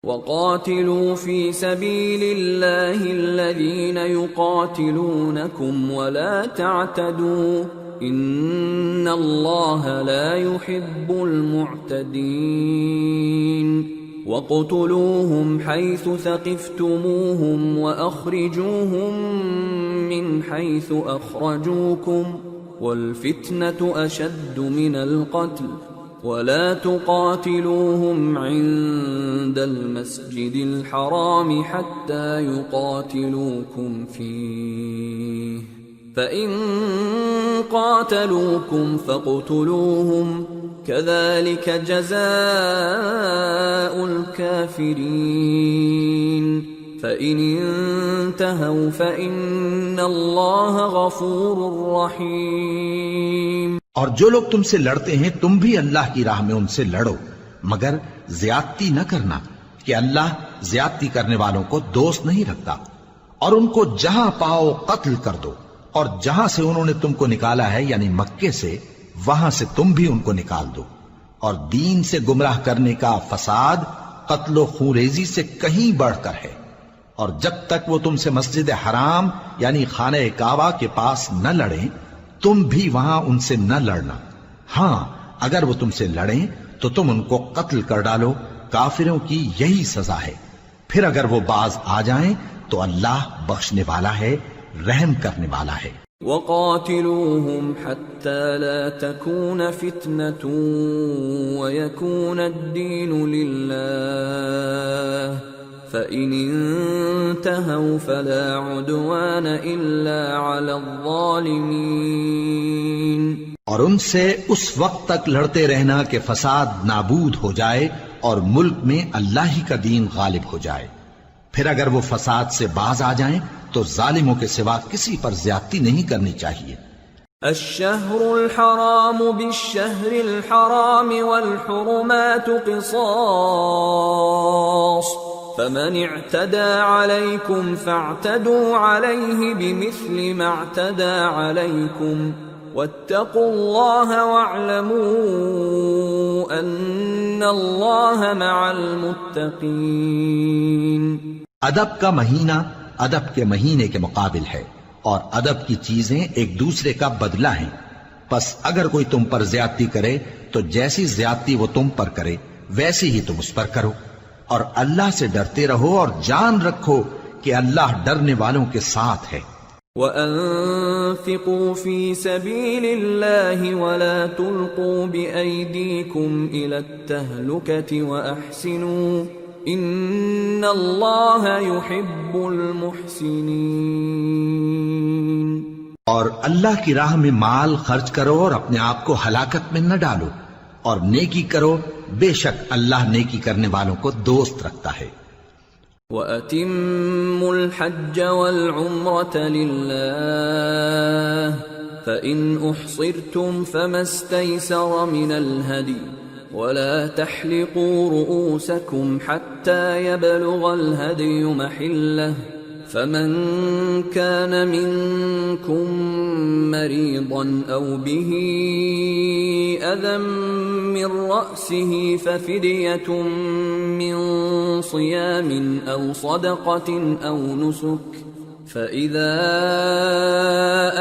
A: وَقَاتِلُوا فِي سَبِيلِ اللَّهِ الَّذِينَ يُقَاتِلُونَكُمْ وَلَا تَعْتَدُوا إِنَّ اللَّهَ لَا يُحِبُّ الْمُعْتَدِينَ وَاقْتُلُوهُمْ حَيْثُ ثَقِفْتُمُوهُمْ وَأَخْرِجُوهُمْ مِنْ حَيْثُ أَخْرَجُوكُمْ وَالْفِتْنَةُ أَشَدُّ مِنَ الْقَتْلِ وَلَا تُقَاتِلُوهُمْ عِندَ الْمَسْجِدِ الْحَرَامِ حَتَّى يُقَاتِلُوكُمْ فِيهِ فَإِن قَاتَلُوكُمْ فَاقْتُلُوهُمْ كَذَلِكَ جَزَاءُ الْكَافِرِينَ فَإِنِ انْتَهَوْا فَإِنَّ اللَّهَ غَفُورٌ رَحِيمٌ۔
B: اور جو لوگ تم سے لڑتے ہیں تم بھی اللہ کی راہ میں ان سے لڑو، مگر زیادتی نہ کرنا کہ اللہ زیادتی کرنے والوں کو دوست نہیں رکھتا، اور ان کو جہاں پاؤ قتل کر دو، اور جہاں سے انہوں نے تم کو نکالا ہے یعنی مکے سے، وہاں سے تم بھی ان کو نکال دو۔ اور دین سے گمراہ کرنے کا فساد قتل و خونریزی سے کہیں بڑھ کر ہے، اور جب تک وہ تم سے مسجد حرام یعنی خانہ کعبہ کے پاس نہ لڑیں تم بھی وہاں ان سے نہ لڑنا۔ ہاں اگر وہ تم سے لڑیں تو تم ان کو قتل کر ڈالو، کافروں کی یہی سزا ہے۔ پھر اگر وہ باز آ جائیں تو اللہ بخشنے والا ہے، رحم کرنے والا ہے۔
A: وَقَاتِلُوهُمْ حَتَّى لَا تَكُونَ فِتْنَةٌ وَيَكُونَ الدِّينُ لِلَّهِ فَإِنِ انْتَهَوْا فَلَا عُدْوَانَ إِلَّا عَلَى الظَّالِمِينَ۔
B: اور ان سے اس وقت تک لڑتے رہنا کہ فساد نابود ہو جائے اور ملک میں اللہ ہی کا دین غالب ہو جائے۔ پھر اگر وہ فساد سے باز آ جائیں تو ظالموں کے سوا کسی پر زیادتی نہیں کرنی چاہیے۔
A: الشهر الحرام بالشهر الحرام والحرمات قصاص فمن اعتدى عليكم فاعتدوا عليه بمثل ما اعتدى عليكم واتقوا الله واعلموا ان الله مع المتقين۔
B: ادب کا مہینہ ادب کے مہینے کے مقابل ہے، اور ادب کی چیزیں ایک دوسرے کا بدلہ ہیں۔ پس اگر کوئی تم پر زیادتی کرے تو جیسی زیادتی وہ تم پر کرے ویسی ہی تم اس پر کرو، اور اللہ سے ڈرتے رہو اور جان رکھو کہ اللہ ڈرنے والوں کے ساتھ ہے۔
A: وَأَنفِقُوا فِي سَبِيلِ اللَّهِ وَلَا تُلْقُوا بِأَيْدِيكُمْ إِلَى التَّهْلُكَةِ وَأَحْسِنُوا إِنَّ اللَّهَ يُحِبُّ الْمُحْسِنِينَ۔
B: اور اللہ کی راہ میں مال خرچ کرو اور اپنے آپ کو ہلاکت میں نہ ڈالو، اور نیکی کرو، بے شک اللہ نیکی کرنے والوں کو دوست رکھتا ہے۔
A: وَأَتِمُّوا الْحَجَّ وَالْعُمْرَةَ لِلَّهِ فَإِنْ أُحْصِرْتُمْ فَمَا اسْتَيْسَرَ مِنَ الْهَدْيِ ولا تحلقوا رؤوسكم حتى يبلغ الهدي محله فمن كان منكم مريضا أو به أذى من رأسه ففدية من صيام أو صدقة أو نسك فإذا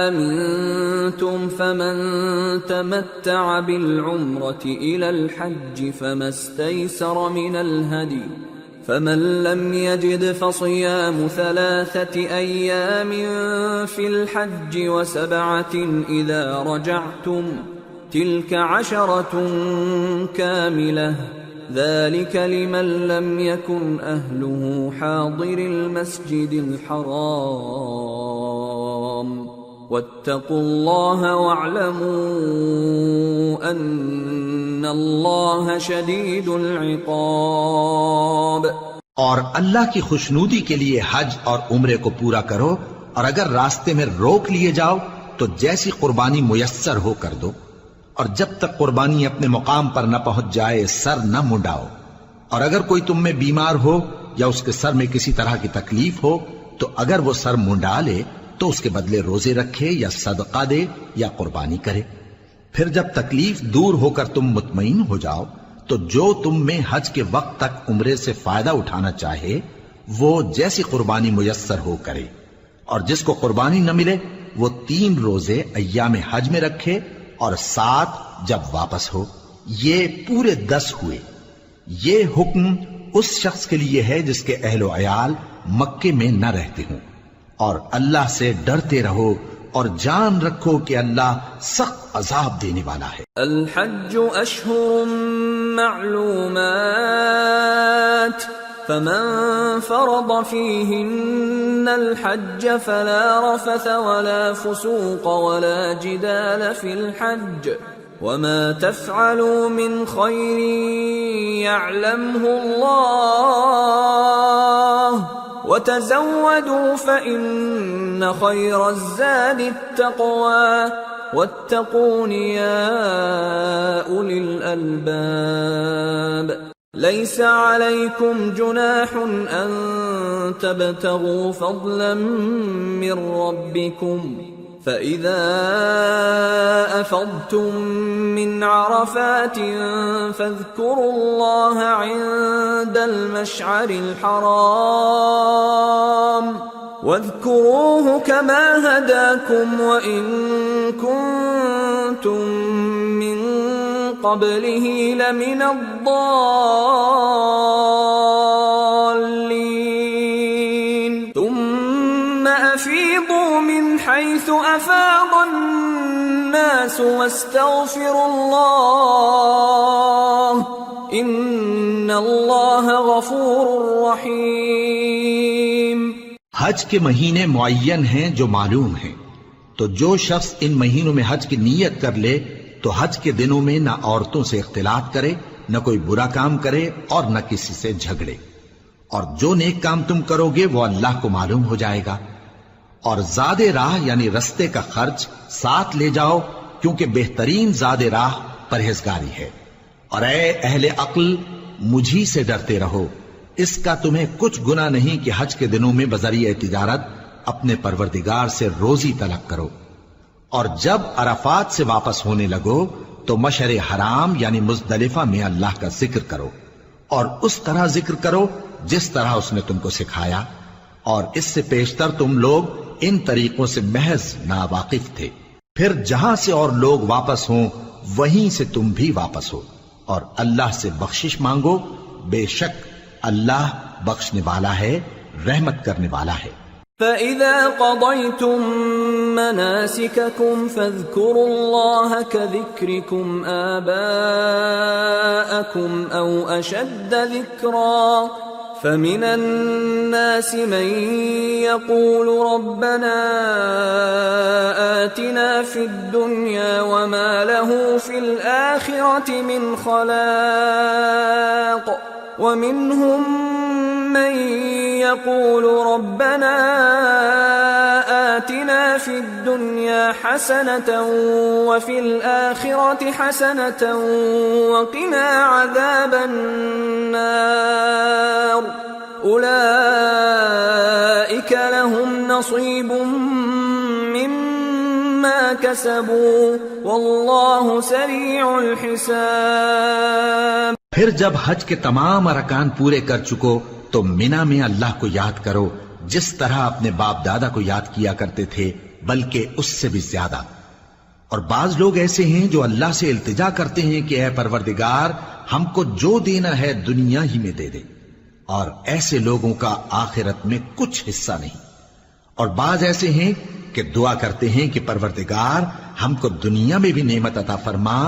A: أمنتم فمن تمتع بالعمرة إلى الحج فما استيسر من الهدي فمن لم يجد فصيام 3 أيام في الحج و7 إذا رجعتم تلك 10 كاملة ذلك لمن لم يكن أهله حاضر المسجد الحرام واتقوا الله واعلموا أن الله شديد العقاب.
B: اور اللہ کی خوشنودی کے لیے حج اور عمرے کو پورا کرو، اور اگر راستے میں روک لیے جاؤ تو جیسی قربانی میسر ہو کر دو، اور جب تک قربانی اپنے مقام پر نہ پہنچ جائے سر نہ منڈاؤ، اور اگر کوئی تم میں بیمار ہو یا اس کے سر میں کسی طرح کی تکلیف ہو تو اگر وہ سر منڈا لے تو اس کے بدلے روزے رکھے یا صدقہ دے یا قربانی کرے. پھر جب تکلیف دور ہو کر تم مطمئن ہو جاؤ تو جو تم میں حج کے وقت تک عمرے سے فائدہ اٹھانا چاہے وہ جیسی قربانی میسر ہو کرے، اور جس کو قربانی نہ ملے وہ 3 روزے ایام حج میں رکھے اور 7 جب واپس ہو. یہ پورے 10 ہوئے. یہ حکم اس شخص کے لیے ہے جس کے اہل و عیال مکے میں نہ رہتے ہوں. اور اللہ سے ڈرتے رہو اور جان رکھو کہ اللہ سخت عذاب دینے والا ہے.
A: الحج اشہر معلومات فمن فرض فيهن الحج فلا رفث ولا فسوق ولا جدال في الحج وما تفعلوا من خير يعلمه الله وتزودوا فإن خير الزاد التقوى واتقون يا أولي الألباب. ليس عليكم جناح أن تبتغوا فضلا من ربكم فإذا أفضتم من عرفات فاذكروا الله عند المشعر الحرام واذكروه كما هداكم وإن كنتم من قبله لمن الضالين ثم أفيضوا من حيث أفاض الناس واستغفروا الله إن الله غفور رحيم.
B: حج کے مہینے معین ہیں جو معلوم ہیں، تو جو شخص ان مہینوں میں حج کی نیت کر لے تو حج کے دنوں میں نہ عورتوں سے اختلاط کرے، نہ کوئی برا کام کرے اور نہ کسی سے جھگڑے، اور جو نیک کام تم کرو گے وہ اللہ کو معلوم ہو جائے گا. اور زاد راہ یعنی رستے کا خرچ ساتھ لے جاؤ کیونکہ بہترین زاد راہ پرہیزگاری ہے. اور اے اہل عقل مجھی سے ڈرتے رہو، اس کا تمہیں کچھ گناہ نہیں کہ حج کے دنوں میں بذریعہ تجارت اپنے پروردگار سے روزی طلب کرو. اور جب عرفات سے واپس ہونے لگو تو مشعر حرام یعنی مزدلفہ میں اللہ کا ذکر کرو، اور اس طرح ذکر کرو جس طرح اس نے تم کو سکھایا، اور اس سے پیشتر تم لوگ ان طریقوں سے محض ناواقف تھے. پھر جہاں سے اور لوگ واپس ہوں وہیں سے تم بھی واپس ہو، اور اللہ سے بخشش مانگو، بے شک اللہ بخشنے والا ہے، رحمت کرنے والا ہے.
A: فَإِذَا قَضَيْتُم مَّنَاسِكَكُمْ فَاذْكُرُوا اللَّهَ كَذِكْرِكُمْ آبَاءَكُمْ أَوْ أَشَدَّ ذِكْرًا فَمِنَ النَّاسِ مَن يَقُولُ رَبَّنَا آتِنَا فِي الدُّنْيَا وَمَا لَهُ فِي الْآخِرَةِ مِنْ خَلَاقٍ وَمِنْهُم من يقول ربنا آتنا في الدنيا حسنة وفي الآخرة حسنة وقنا عذاب النار أولئك لهم نصيب مما كسبوا والله سريع الحساب۔
B: پھر جب حج کے تمام ارکان پورے کر چکو تو مینا میں اللہ کو یاد کرو جس طرح اپنے باپ دادا کو یاد کیا کرتے تھے، بلکہ اس سے بھی زیادہ۔ اور بعض لوگ ایسے ہیں جو اللہ سے التجا کرتے ہیں کہ اے پروردگار ہم کو جو دینا ہے دنیا ہی میں دے دے، اور ایسے لوگوں کا آخرت میں کچھ حصہ نہیں۔ اور بعض ایسے ہیں کہ دعا کرتے ہیں کہ پروردگار ہم کو دنیا میں بھی نعمت عطا فرما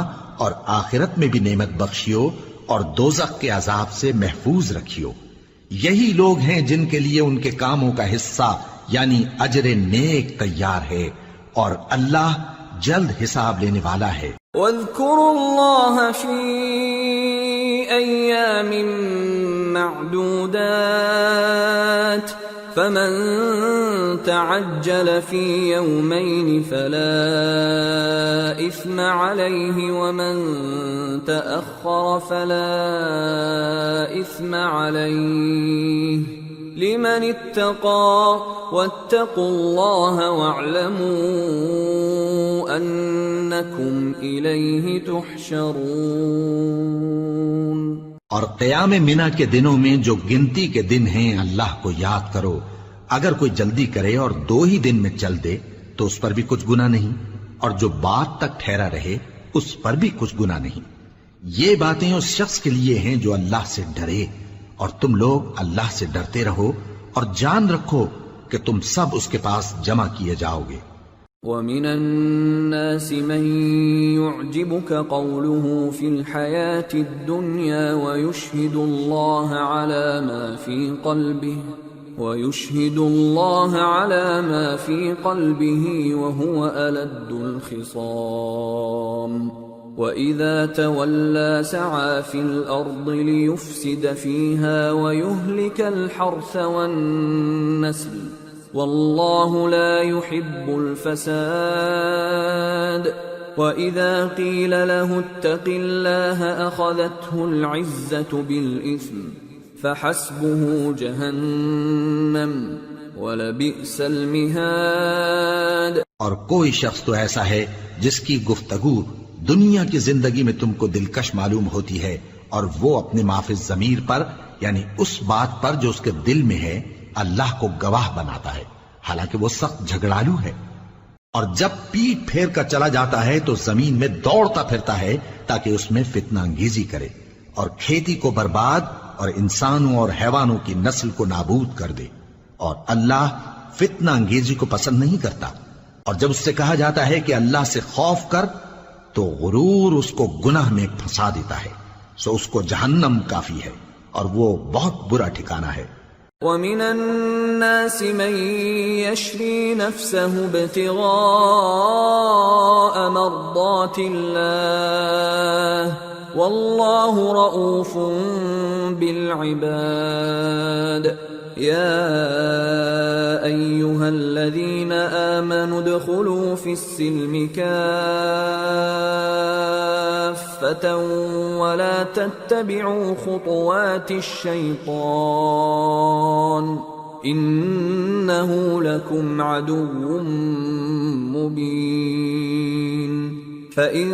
B: اور آخرت میں بھی نعمت بخشیو اور دوزخ کے عذاب سے محفوظ رکھیو۔ یہی لوگ ہیں جن کے لیے ان کے کاموں کا حصہ یعنی اجر نیک تیار ہے، اور اللہ جلد حساب لینے والا ہے۔
A: واذكروا الله في أيام معدودات فمن تعجل في يومين فلا إثم عليه ومن تأخر فلا إثم عليه لمن اتقى واتقوا الله واعلموا أنكم إليه تحشرون۔
B: اور قیام منا کے دنوں میں جو گنتی کے دن ہیں اللہ کو یاد کرو۔ اگر کوئی جلدی کرے اور 2 ہی دن میں چل دے تو اس پر بھی کچھ گناہ نہیں، اور جو بات تک ٹھہرا رہے اس پر بھی کچھ گناہ نہیں۔ یہ باتیں اس شخص کے لیے ہیں جو اللہ سے ڈرے، اور تم لوگ اللہ سے ڈرتے رہو اور جان رکھو کہ تم سب اس کے پاس جمع کیے جاؤ گے۔
A: وَمِنَ النَّاسِ مَن يُعْجِبُكَ قَوْلُهُ فِي الْحَيَاةِ الدُّنْيَا وَيُشْهِدُ اللَّهَ عَلَى مَا فِي قَلْبِهِ وَهُوَ أَلَدُّ الْخِصَامِ وَإِذَا تَوَلَّى سَعَى فِي الْأَرْضِ لِيُفْسِدَ فِيهَا وَيُهْلِكَ الْحَرْثَ وَالنَّسْلَ وَاللَّهُ لَا يُحِبُّ الْفَسَادَ وَإِذَا قِيلَ لَهُ اتَّقِ اللَّهَ أَخَذَتْهُ الْعِزَّةُ بِالْإِثْمِ فَحَسْبُهُ جَهَنَّمُ وَلَبِئْسَ الْمِهَادُ۔
B: اور کوئی شخص تو ایسا ہے جس کی گفتگو دنیا کی زندگی میں تم کو دلکش معلوم ہوتی ہے، اور وہ اپنے معافی ضمیر پر یعنی اس بات پر جو اس کے دل میں ہے اللہ کو گواہ بناتا ہے، حالانکہ وہ سخت جھگڑالو ہے۔ اور جب پیٹ پھیر کر چلا جاتا ہے تو زمین میں دوڑتا پھرتا ہے تاکہ اس میں فتنہ انگیزی کرے اور کھیتی کو برباد اور انسانوں اور حیوانوں کی نسل کو نابود کر دے، اور اللہ فتنہ انگیزی کو پسند نہیں کرتا۔ اور جب اس سے کہا جاتا ہے کہ اللہ سے خوف کر تو غرور اس کو گناہ میں پھنسا دیتا ہے، سو اس کو جہنم کافی ہے اور وہ بہت برا ٹھکانہ ہے۔
A: وَمِنَ النَّاسِ مَن يَشْرِي نَفْسَهُ ابْتِغَاءَ مَرْضَاتِ اللَّهِ وَاللَّهُ رَءُوفٌ بِالْعِبَادِ يَا أَيُّهَا الَّذِينَ آمَنُوا ادْخُلُوا فِي السِّلْمِ كَافَّةً وَلَا تَتَّبِعُوا خُطُوَاتِ الشَّيْطَانِ إِنَّهُ لَكُمْ عَدُوٌّ مُّبِينٌ فَإِن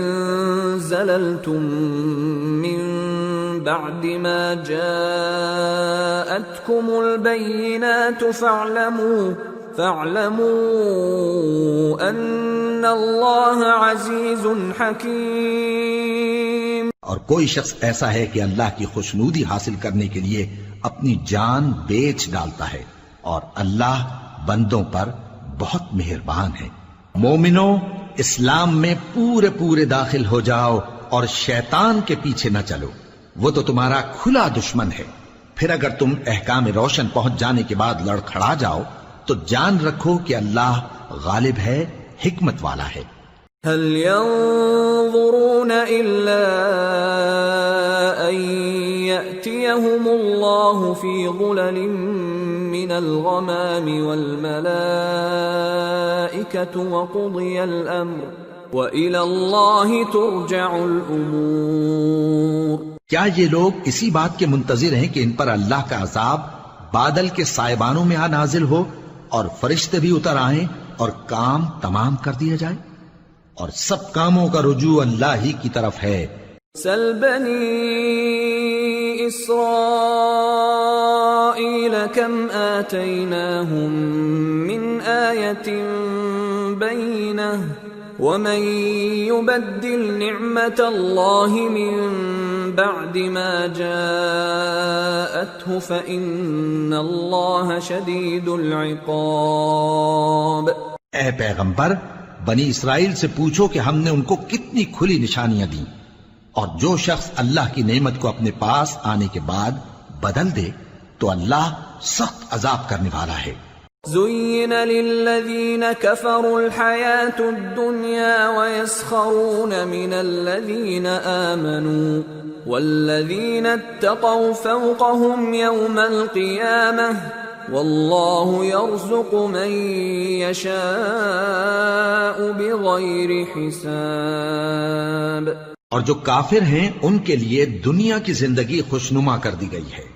A: زَلَلْتُم مِّن بَعْدِ مَا جَاءَتْكُمُ الْبَيِّنَاتُ فَاعْلَمُوا أَنَّ اللَّهَ عَزِيزٌ حَكِيمٌ۔
B: اور کوئی شخص ایسا ہے کہ اللہ کی خوشنودی حاصل کرنے کے لیے اپنی جان بیچ ڈالتا ہے، اور اللہ بندوں پر بہت مہربان ہے۔ مومنو، اسلام میں پورے پورے داخل ہو جاؤ اور شیطان کے پیچھے نہ چلو، وہ تو تمہارا کھلا دشمن ہے۔ پھر اگر تم احکام روشن پہنچ جانے کے بعد لڑکھڑا جاؤ تو جان رکھو کہ اللہ غالب ہے، حکمت والا ہے۔
A: هل ينظرون إلا أن يأتيهم الله في ظلل من الغمام والملائكة وقضي الأمر وإلى الله ترجع الأمور۔
B: کیا یہ لوگ اسی بات کے منتظر ہیں کہ ان پر اللہ کا عذاب بادل کے سائبانوں میں نازل ہو اور فرشتے بھی اتر آئیں اور کام تمام کر دیا جائے؟ اور سب کاموں کا رجوع اللہ ہی کی طرف ہے۔
A: سل بنی اسرائیل کم آتیناہم من آیت بینہ ومن يبدل نعمت اللہ من بعد ما جاءته فإن اللہ شدید العقاب۔
B: اے پیغمبر، بنی اسرائیل سے پوچھو کہ ہم نے ان کو کتنی کھلی نشانیاں دیں، اور جو شخص اللہ کی نعمت کو اپنے پاس آنے کے بعد بدل دے تو اللہ سخت عذاب کرنے والا ہے۔
A: زين للذين كفروا الحياة الدنيا ويسخرون من الذين آمنوا والذين اتقوا فوقهم يوم القيامة والله يرزق من يشاء بغير حساب۔
B: اور جو کافر ہیں ان کے لیے دنیا کی زندگی خوشنما کر دی گئی ہے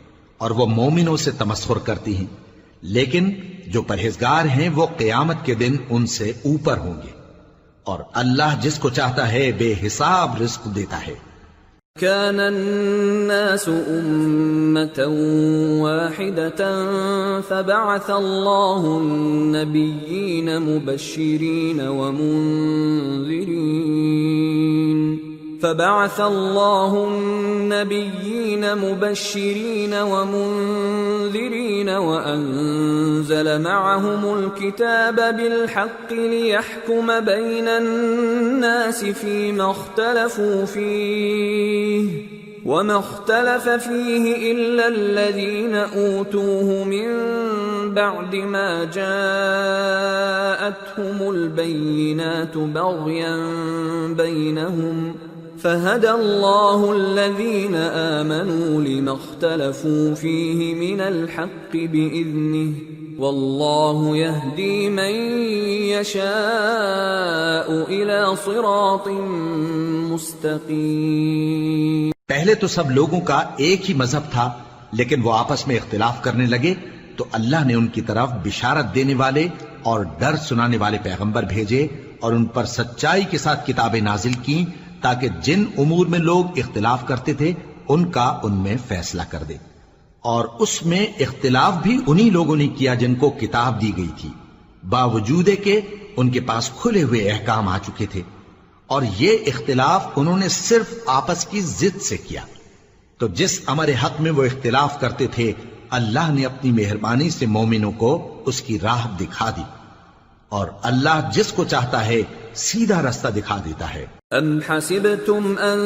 B: اور وہ مومنوں سے تمسخر کرتی ہیں، لیکن جو پرہیزگار ہیں وہ قیامت کے دن ان سے اوپر ہوں گے، اور اللہ جس کو چاہتا ہے بے حساب رزق دیتا ہے۔
A: كان الناس أمة واحدة فبعث الله النبيين مبشرين ومنذرين وأنزل معهم الكتاب بالحق ليحكم بين الناس فيما اختلفوا فيه وما اختلف فيه إلا الذين أوتوه من بعد ما جاءتهم البينات بغيا بينهم فهدى الله الذين آمنوا لما اختلفوا فيه من الحق بإذنه والله يهدي من يشاء إلى صراط مستقيم۔
B: پہلے تو سب لوگوں کا ایک ہی مذہب تھا، لیکن وہ آپس میں اختلاف کرنے لگے تو اللہ نے ان کی طرف بشارت دینے والے اور ڈر سنانے والے پیغمبر بھیجے اور ان پر سچائی کے ساتھ کتابیں نازل کی تاکہ جن امور میں لوگ اختلاف کرتے تھے ان کا ان میں فیصلہ کر دے، اور اس میں اختلاف بھی انہی لوگوں نے کیا جن کو کتاب دی گئی تھی، باوجود کہ ان کے پاس کھلے ہوئے احکام آ چکے تھے، اور یہ اختلاف انہوں نے صرف آپس کی ضد سے کیا۔ تو جس امر حق میں وہ اختلاف کرتے تھے اللہ نے اپنی مہربانی سے مومنوں کو اس کی راہ دکھا دی، اور اللہ جس کو چاہتا ہے سیدھا راستہ دکھا دیتا ہے۔
A: ام حسبتم ان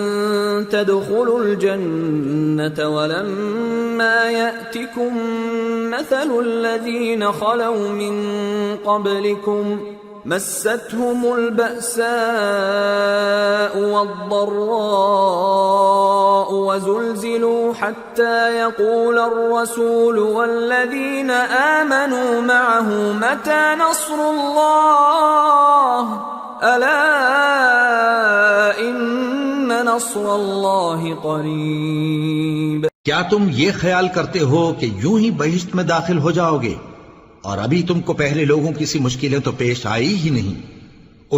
A: تدخلوا الجنة ولما يأتكم مثل الذين خلوا من قبلكم مستهم البأساء والضراء وزلزلوا حتى يقول الرسول والذين آمنوا معه متى نصر الله ألا إن نصر الله قريب۔
B: کیا تم یہ خیال کرتے ہو کہ یوں ہی بہشت میں داخل ہو جاؤ گے، اور ابھی تم کو پہلے لوگوں کی سی مشکلیں تو پیش آئی ہی نہیں؟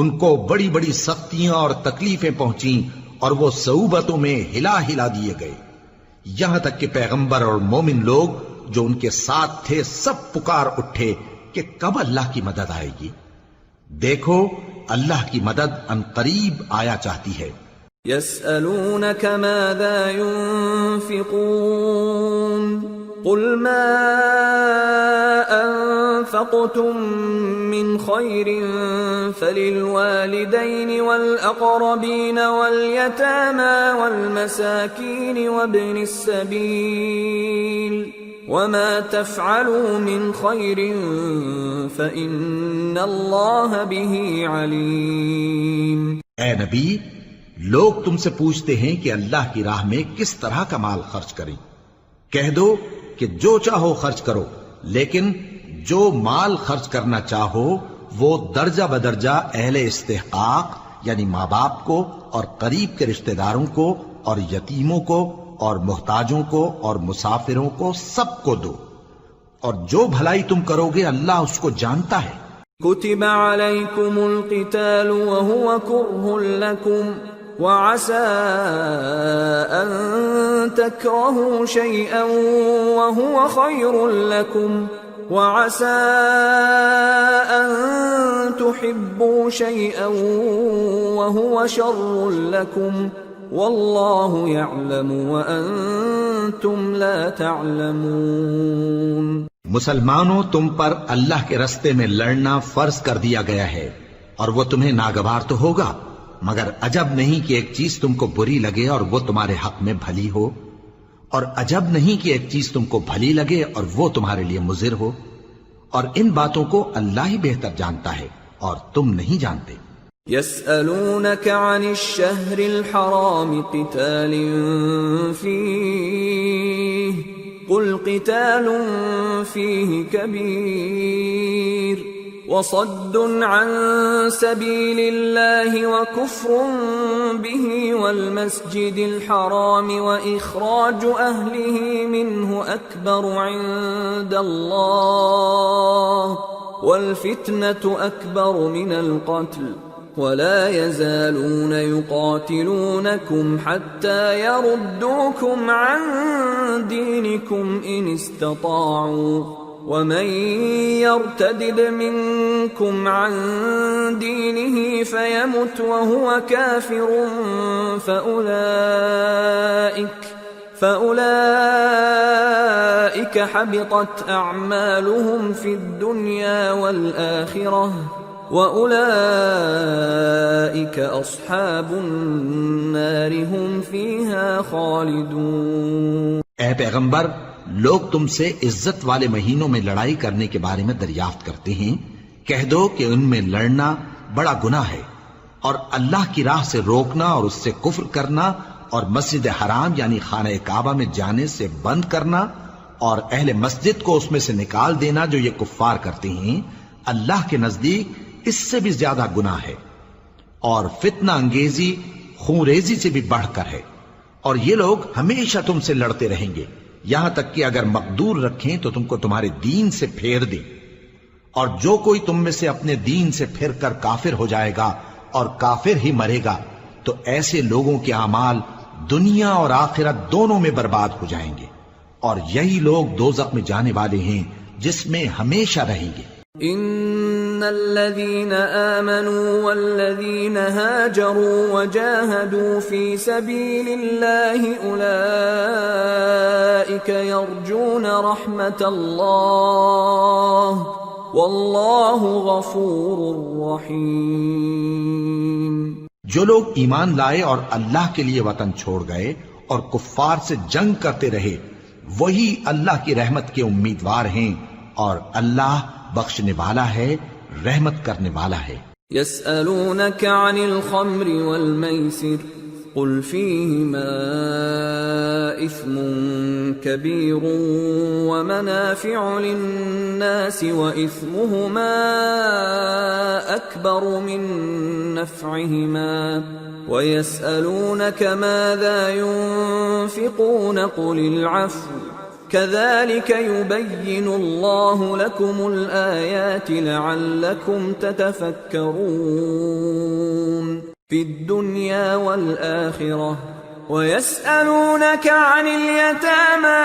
B: ان کو بڑی بڑی سختیاں اور تکلیفیں پہنچیں اور وہ صعوبتوں میں ہلا ہلا دیے گئے، یہاں تک کہ پیغمبر اور مومن لوگ جو ان کے ساتھ تھے سب پکار اٹھے کہ کب اللہ کی مدد آئے گی۔ دیکھو اللہ کی مدد ان قریب آیا چاہتی ہے۔
A: يسألونك ماذا ينفقون قل ما أنفقتم من خير فللوالدين والأقربين واليتامى والمساكين وابن السبيل وما تفعلوا من خير فإن الله به عليم۔
B: اے نبی، لوگ تم سے پوچھتے ہیں کہ اللہ کی راہ میں کس طرح کا مال خرچ کریں، کہہ دو کہ کہ جو چاہو خرچ کرو، لیکن جو مال خرچ کرنا چاہو وہ درجہ بدرجہ اہل استحقاق یعنی ماں باپ کو اور قریب کے رشتہ داروں کو اور یتیموں کو اور محتاجوں کو اور مسافروں کو سب کو دو، اور جو بھلائی تم کرو گے اللہ اس کو جانتا ہے۔
A: كتب عليكم القتال وهو كره لكم وعسى أن تكرهوا شيئا وهو خير لكم وعسى أن تحبوا شيئا وهو شر لكم والله يعلم وأنتم لا تعلمون۔
B: مسلمانوں، تم پر اللہ کے رستے میں لڑنا فرض کر دیا گیا ہے، اور وہ تمہیں ناگوار تو ہوگا، مگر عجب نہیں کہ ایک چیز تم کو بری لگے اور وہ تمہارے حق میں بھلی ہو، اور عجب نہیں کہ ایک چیز تم کو بھلی لگے اور وہ تمہارے لیے مضر ہو، اور ان باتوں کو اللہ ہی بہتر جانتا ہے اور تم نہیں جانتے۔
A: يسألونك عن الشهر الحرام قتال فيه قل قتال فيه كبير وصد عن سبيل الله وكفر به والمسجد الحرام وإخراج أهله منه أكبر عند الله والفتنة أكبر من القتل ولا يزالون يقاتلونكم حتى يردوكم عن دينكم إن استطاعوا ومن يرتدد منكم عن دينه فيمت وهو كافر فأولئك حبطت أعمالهم في الدنيا والآخرة وَأُولَئِكَ أَصْحَابُ النَّارِ هُمْ فِيهَا خَالِدُونَ۔
B: اے پیغمبر، لوگ تم سے عزت والے مہینوں میں لڑائی کرنے کے بارے میں دریافت کرتے ہیں، کہہ دو کہ ان میں لڑنا بڑا گناہ ہے، اور اللہ کی راہ سے روکنا اور اس سے کفر کرنا اور مسجد حرام یعنی خانہ کعبہ میں جانے سے بند کرنا اور اہل مسجد کو اس میں سے نکال دینا جو یہ کفار کرتے ہیں، اللہ کے نزدیک اس سے بھی زیادہ گناہ ہے، اور فتنہ انگیزی خونریزی سے بھی بڑھ کر ہے، اور یہ لوگ ہمیشہ تم سے لڑتے رہیں گے یہاں تک کہ اگر مقدور رکھیں تو تم کو تمہارے دین سے پھیر دیں، اور جو کوئی تم میں سے اپنے دین سے پھر کر کافر ہو جائے گا اور کافر ہی مرے گا تو ایسے لوگوں کے اعمال دنیا اور آخرت دونوں میں برباد ہو جائیں گے، اور یہی لوگ دوزخ میں جانے والے ہیں جس میں ہمیشہ رہیں گے۔
A: ان الذين آمنوا والذين هاجروا وجاهدوا في سبيل الله اولئك يرجون رحمة الله والله غفور رحيم۔
B: جو لوگ ایمان لائے اور اللہ کے لیے وطن چھوڑ گئے اور کفار سے جنگ کرتے رہے وہی اللہ کی رحمت کے امیدوار ہیں، اور اللہ بخشنے والا ہے، رحمت کرنے والا ہے۔
A: يسألونك عن الخمر والميسر قل فيهما إثم كبير ومنافع للناس وإثمهما أكبر من نفعهما ويسألونك ماذا ينفقون قل العفو كذلك يبين الله لكم الآيات لعلكم تتفكرون في الدنيا والآخرة ويسألونك عن اليتامى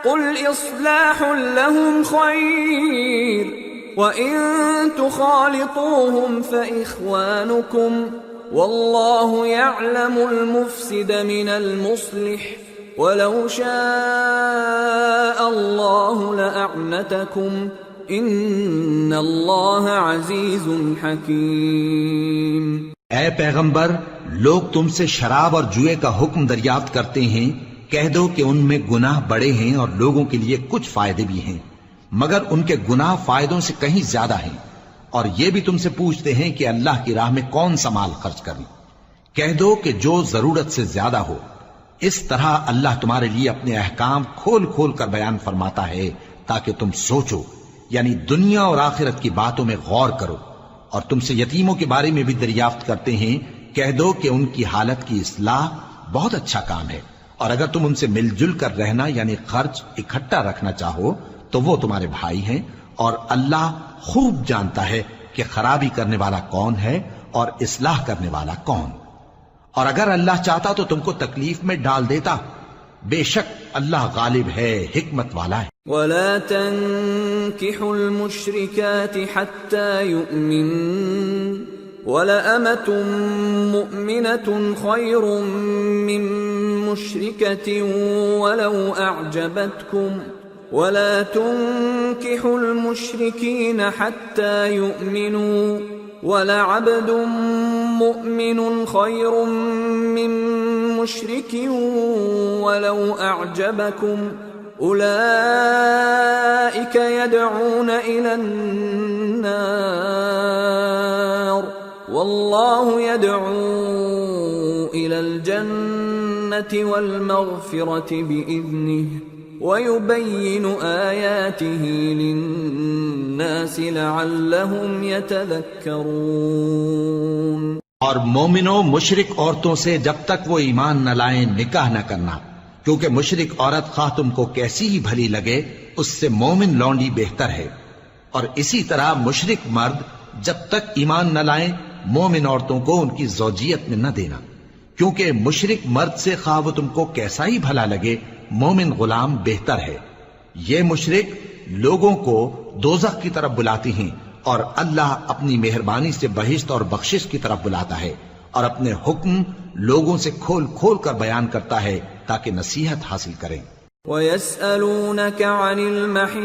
A: قل إصلاح لهم خير وإن تخالطوهم فإخوانكم والله يعلم المفسد من المصلح وَلَوْ شَاءَ اللَّهُ لَأَعْنَتَكُمْ إِنَّ اللَّهَ عَزِيزٌ حَكِيمٌ۔
B: اے پیغمبر، لوگ تم سے شراب اور جوئے کا حکم دریافت کرتے ہیں، کہہ دو کہ ان میں گناہ بڑے ہیں اور لوگوں کے لیے کچھ فائدے بھی ہیں، مگر ان کے گناہ فائدوں سے کہیں زیادہ ہیں، اور یہ بھی تم سے پوچھتے ہیں کہ اللہ کی راہ میں کون سا مال خرچ کریں، کہہ دو کہ جو ضرورت سے زیادہ ہو، اس طرح اللہ تمہارے لیے اپنے احکام کھول کھول کر بیان فرماتا ہے تاکہ تم سوچو، یعنی دنیا اور آخرت کی باتوں میں غور کرو۔ اور تم سے یتیموں کے بارے میں بھی دریافت کرتے ہیں، کہہ دو کہ ان کی حالت کی اصلاح بہت اچھا کام ہے، اور اگر تم ان سے مل جل کر رہنا یعنی خرچ اکٹھا رکھنا چاہو تو وہ تمہارے بھائی ہیں، اور اللہ خوب جانتا ہے کہ خرابی کرنے والا کون ہے اور اصلاح کرنے والا کون۔ اور اگر اللہ چاہتا تو تم کو تکلیف میں ڈال دیتا، بے شک اللہ غالب ہے، حکمت والا ہے۔
A: ولا تنكحوا المشركات حتى يؤمنن ولأمة مؤمنة خير من مشركة ولو أعجبتكم ولا تنكحوا المشركين حتى يؤمنوا ولعبد مؤمن خير من مشرك ولو أعجبكم أولئك يدعون إلى النار والله يدعو إلى الجنة والمغفرة بإذنه وَيُبَيِّنُ آيَاتِهِ لِلنَّاسِ لَعَلَّهُمْ يَتَذَكَّرُونَ۔
B: اور مومنوں مشرک عورتوں سے جب تک وہ ایمان نہ لائیں نکاح نہ کرنا، کیونکہ مشرک عورت خواہ تم کو کیسی ہی بھلی لگے اس سے مومن لونڈی بہتر ہے۔ اور اسی طرح مشرک مرد جب تک ایمان نہ لائیں مومن عورتوں کو ان کی زوجیت میں نہ دینا، کیونکہ مشرک مرد سے خواہ وہ تم کو کیسا ہی بھلا لگے مومن غلام بہتر ہے۔ یہ مشرک لوگوں کو دوزخ کی طرف بلاتی ہیں، اور اللہ اپنی مہربانی سے بہشت اور بخشش کی طرف بلاتا ہے، اور اپنے حکم لوگوں سے کھول کھول کر بیان کرتا ہے تاکہ نصیحت حاصل کریں۔
A: وَيَسْأَلُونَكَ عَنِ الْمَحِيضِ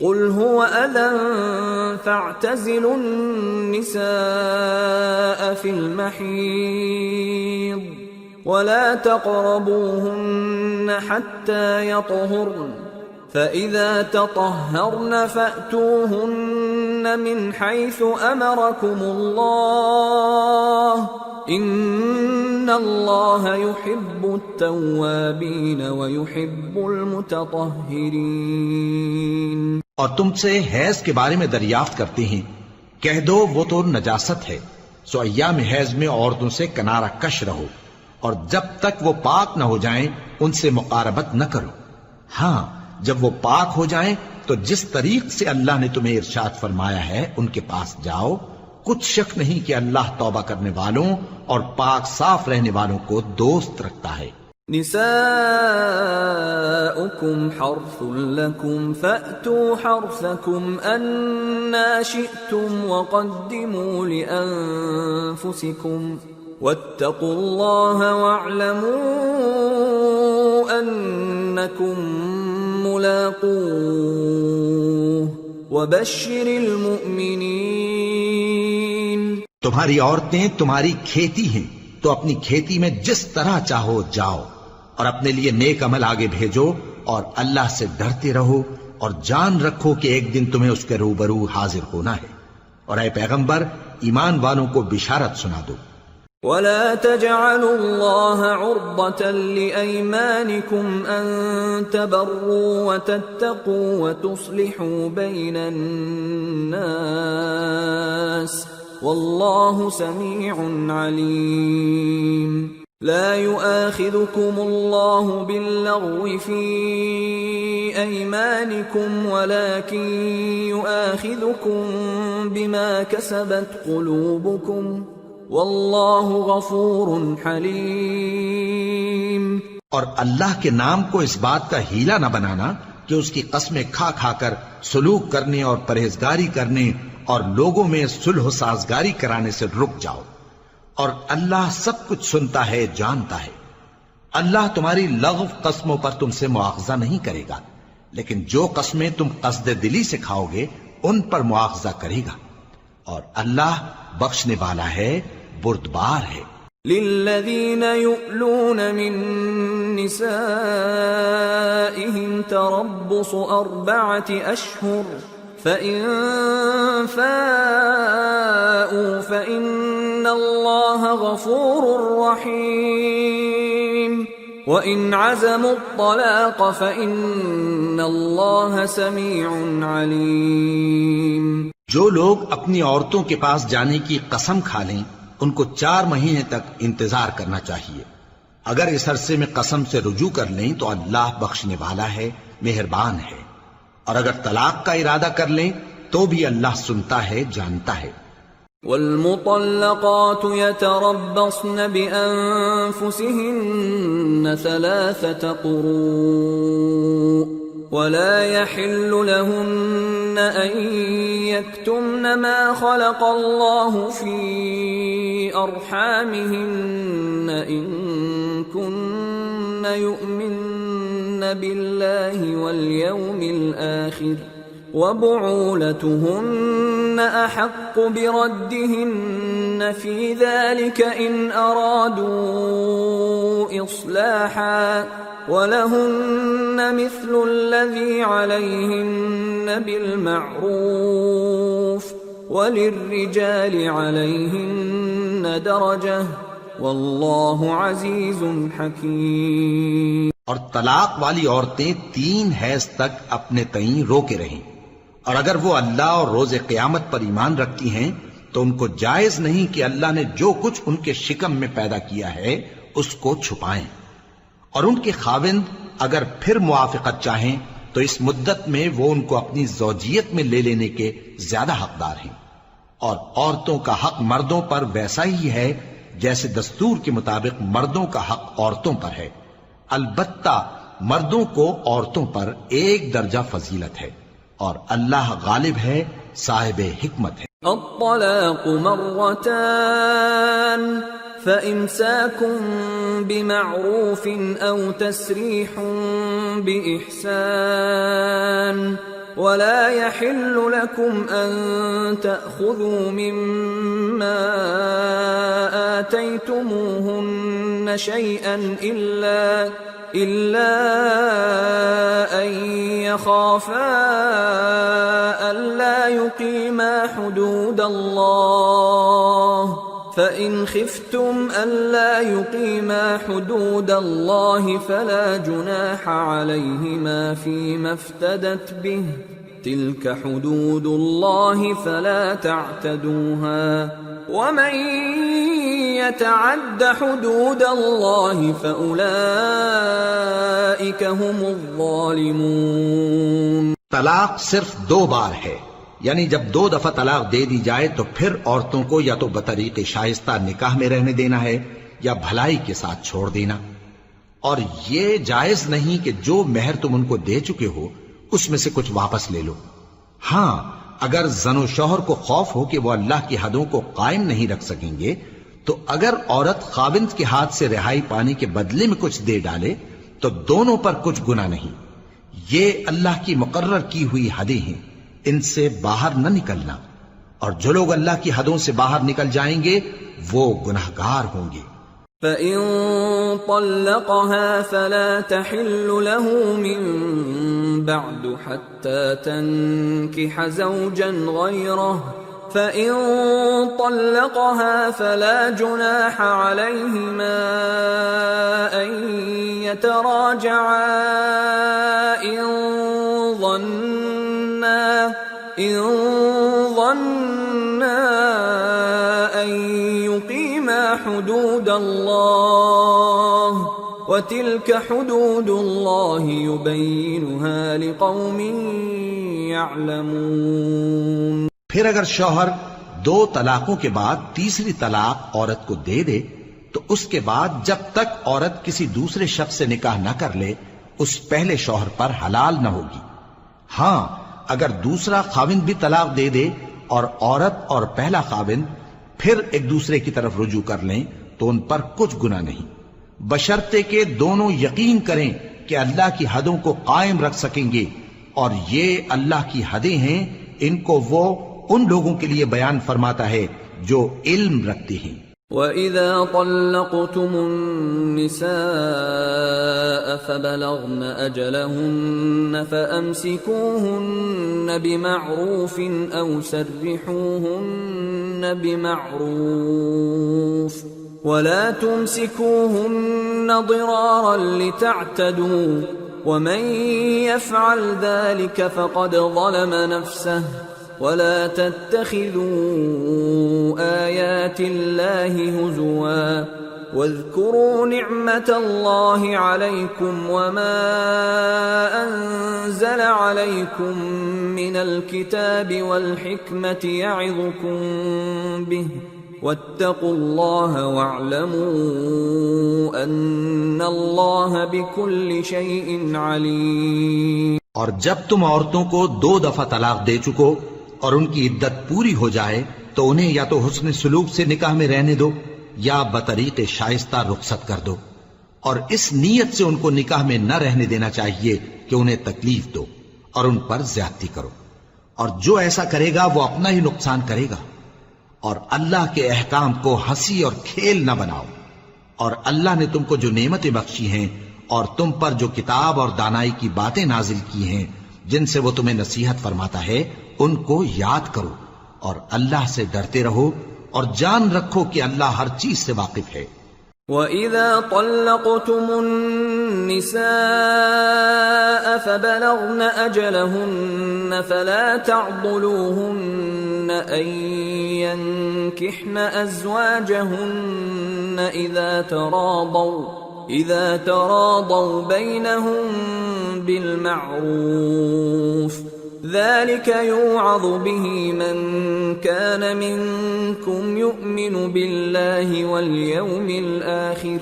A: قُلْ هُوَ أَذًى فَاعْتَزِلُوا النِّسَاءَ فِي الْمَحِيضِ ولا تقربوهن حتى يطهرن فإذا تطهرن فأتوهن من حيث أمركم الله إن الله يحب التوابين ويحب المتطهرين۔
B: اور تم سے حیض کے بارے میں دریافت کرتے ہیں، کہہ دو وہ تو نجاست ہے، سو ایام حیض میں عورتوں سے کنارہ کش رہو، اور جب تک وہ پاک نہ ہو جائیں ان سے مقاربت نہ کرو۔ ہاں جب وہ پاک ہو جائیں تو جس طریق سے اللہ نے تمہیں ارشاد فرمایا ہے ان کے پاس جاؤ، کچھ شک نہیں کہ اللہ توبہ کرنے والوں اور پاک صاف رہنے والوں کو دوست رکھتا ہے۔
A: نساؤكم حرث لكم فأتوا حرثكم أنا شئتم وقدموا لأنفسكم واتقوا الله واعلموا أنكم ملاقوه وبشر المؤمنين۔
B: تمہاری عورتیں تمہاری کھیتی ہیں تو اپنی کھیتی میں جس طرح چاہو جاؤ، اور اپنے لیے نیک عمل آگے بھیجو، اور اللہ سے ڈرتے رہو، اور جان رکھو کہ ایک دن تمہیں اس کے روبرو حاضر ہونا ہے۔ اور اے پیغمبر ایمان والوں کو بشارت سنا دو۔
A: ولا تجعلوا الله عرضة لأيمانكم أن تبروا وتتقوا وتصلحوا بين الناس والله سميع عليم۔ لا يؤاخذكم الله باللغو في أيمانكم ولكن يؤاخذكم بما كسبت قلوبكم واللہ غفور حلیم۔
B: اور اللہ کے نام کو اس بات کا ہیلا نہ بنانا کہ اس کی قسمیں کھا کھا کر سلوک کرنے اور پرہیزگاری کرنے اور لوگوں میں صلح و سازگاری کرانے سے رک جاؤ، اور اللہ سب کچھ سنتا ہے، جانتا ہے۔ اللہ تمہاری لغو قسموں پر تم سے مواخذہ نہیں کرے گا، لیکن جو قسمیں تم قصد دلی سے کھاؤ گے ان پر مواخذہ کرے گا، اور اللہ بخشنے والا ہے، بردبار ہے۔
A: للذین یؤلون من نسائهم تربص 4 أشهر فإن فاءوا فإن إن الله غفور رحيم وإن عزموا الطلاق فإن الله سميع عليم۔
B: جو لوگ اپنی عورتوں کے پاس جانے کی قسم کھا لیں ان کو 4 مہینے تک انتظار کرنا چاہیے۔ اگر اس عرصے میں قسم سے رجوع کر لیں تو اللہ بخشنے والا ہے، مہربان ہے، اور اگر طلاق کا ارادہ کر لیں تو بھی اللہ سنتا ہے، جانتا ہے۔
A: والمطلقات يتربصن بأنفسهن 3 قروء ولا يحل لهن أن يكتمن ما خلق الله في أرحامهن إن كن يؤمن بالله واليوم الآخر وبعولتهن أحق بردهن في ذلك إن أرادوا إصلاحا وَلَهُنَّ مِثْلُ الَّذِي عَلَيْهِنَّ بِالْمَعْرُوفِ وَلِلرِّجَالِ عَلَيْهِنَّ دَرَجَةٌ وَاللَّهُ عَزِيزٌ حَكِيمٌ۔
B: اور طلاق والی عورتیں 3 حیض تک اپنے تئیں روکے رہیں، اور اگر وہ اللہ اور روز قیامت پر ایمان رکھتی ہیں تو ان کو جائز نہیں کہ اللہ نے جو کچھ ان کے شکم میں پیدا کیا ہے اس کو چھپائیں، اور ان کے خاوند اگر پھر موافقت چاہیں تو اس مدت میں وہ ان کو اپنی زوجیت میں لے لینے کے زیادہ حقدار ہیں، اور عورتوں کا حق مردوں پر ویسا ہی ہے جیسے دستور کے مطابق مردوں کا حق عورتوں پر ہے، البتہ مردوں کو عورتوں پر 1 درجہ فضیلت ہے، اور اللہ غالب ہے، صاحب حکمت ہے۔
A: الطلاق مرتان فإمساكم بمعروف أو تسريح بإحسان ولا يحل لكم أن تأخذوا مما آتيتموهن شيئا إلا أن يخافا ألا يقيما حدود الله فإن خفتم ألا يقيما حدود الله فلا جناح عليهما فيما افتدت به تلك حدود الله فلا تعتدوها ومن يتعد حدود الله فأولئك هم الظالمون۔
B: طلاق صرف 2 بار ہے، یعنی جب 2 دفعہ طلاق دے دی جائے تو پھر عورتوں کو یا تو بطریق شائستہ نکاح میں رہنے دینا ہے یا بھلائی کے ساتھ چھوڑ دینا، اور یہ جائز نہیں کہ جو مہر تم ان کو دے چکے ہو اس میں سے کچھ واپس لے لو۔ ہاں اگر زن و شوہر کو خوف ہو کہ وہ اللہ کی حدوں کو قائم نہیں رکھ سکیں گے تو اگر عورت خاوند کے ہاتھ سے رہائی پانے کے بدلے میں کچھ دے ڈالے تو دونوں پر کچھ گناہ نہیں، یہ اللہ کی مقرر کی ہوئی حدیں ہیں، ان سے باہر نہ نکلنا، اور جو لوگ اللہ کی حدوں سے باہر نکل جائیں گے وہ گناہگار ہوں گے۔
A: فَإِن طَلَّقَهَا فَلَا تَحِلُّ لَهُ مِن بَعْدُ حَتَّى تَنكِحَ زَوْجًا غَيْرَهُ فَإِن طَلَّقَهَا فَلَا جُنَاحَ عَلَيْهِمَا أَن يَتَرَاجَعَا إِن ظَنَّا أَن يُقِيمَا حُدُودَ اللَّهِ وَتِلْكَ حُدُودُ اللَّهِ يُبَيِّنُهَا لِقَوْمٍ يَعْلَمُونَ۔
B: پھر اگر شوہر 2 طلاقوں کے بعد تیسری طلاق عورت کو دے دے تو اس کے بعد جب تک عورت کسی دوسرے شخص سے نکاح نہ کر لے اس پہلے شوہر پر حلال نہ ہوگی۔ ہاں اگر دوسرا خاوند بھی طلاق دے دے اور عورت اور پہلا خاوند پھر ایک دوسرے کی طرف رجوع کر لیں تو ان پر کچھ گناہ نہیں، بشرطے کہ دونوں یقین کریں کہ اللہ کی حدوں کو قائم رکھ سکیں گے، اور یہ اللہ کی حدیں ہیں، ان کو وہ ان لوگوں کے لیے بیان فرماتا ہے جو علم رکھتے ہیں۔
A: وَإِذَا طَلَّقْتُمُ النِّسَاءَ فَبَلَغْنَ أَجَلَهُنَّ فَأَمْسِكُوهُنَّ بِمَعْرُوفٍ أَوْ سَرِّحُوهُنَّ بِمَعْرُوفٍ وَلَا تُمْسِكُوهُنَّ ضِرَارًا لِتَعْتَدُوا وَمَنْ يَفْعَلْ ذَلِكَ فَقَدْ ظَلَمَ نَفْسَهُ وَلَا تَتَّخِذُوا آيَاتِ اللَّهِ هُزُوًا وَاذْكُرُوا نِعْمَةَ اللَّهِ عَلَيْكُمْ وَمَا أَنزَلَ عَلَيْكُمْ مِنَ الْكِتَابِ وَالْحِكْمَةِ يَعِظُكُمْ بِهِ وَاتَّقُوا اللَّهَ وَاعْلَمُوا أَنَّ اللَّهَ بِكُلِّ شَيْءٍ عَلِيمٌ۔
B: اور جب تم عورتوں کو 2 دفعہ طلاق دے چکو اور ان کی عدت پوری ہو جائے تو انہیں یا تو حسن سلوک سے نکاح میں رہنے دو یا بطریق شائستہ رخصت کر دو، اور اس نیت سے ان کو نکاح میں نہ رہنے دینا چاہیے کہ انہیں تکلیف دو اور ان پر زیادتی کرو، اور جو ایسا کرے گا وہ اپنا ہی نقصان کرے گا۔ اور اللہ کے احکام کو ہنسی اور کھیل نہ بناؤ، اور اللہ نے تم کو جو نعمتیں بخشی ہیں اور تم پر جو کتاب اور دانائی کی باتیں نازل کی ہیں جن سے وہ تمہیں نصیحت فرماتا ہے ان کو یاد کرو، اور اللہ سے ڈرتے رہو اور جان رکھو کہ اللہ ہر چیز سے واقف ہے۔
A: وَإِذَا طَلَّقْتُمُ النِّسَاءَ فَبَلَغْنَ أَجَلَهُنَّ فَلَا تَعْضُلُوهُنَّ أَن يَنكِحْنَ أَزْوَاجَهُنَّ إِذَا تَرَاضَوْا بَيْنَهُم بِالْمَعْرُوفِ ذَلِكَ يُوعَظُ بِهِ مَن كَانَ مِنكُمْ يُؤْمِنُ بِاللَّهِ وَالْيَوْمِ الْآخِرِ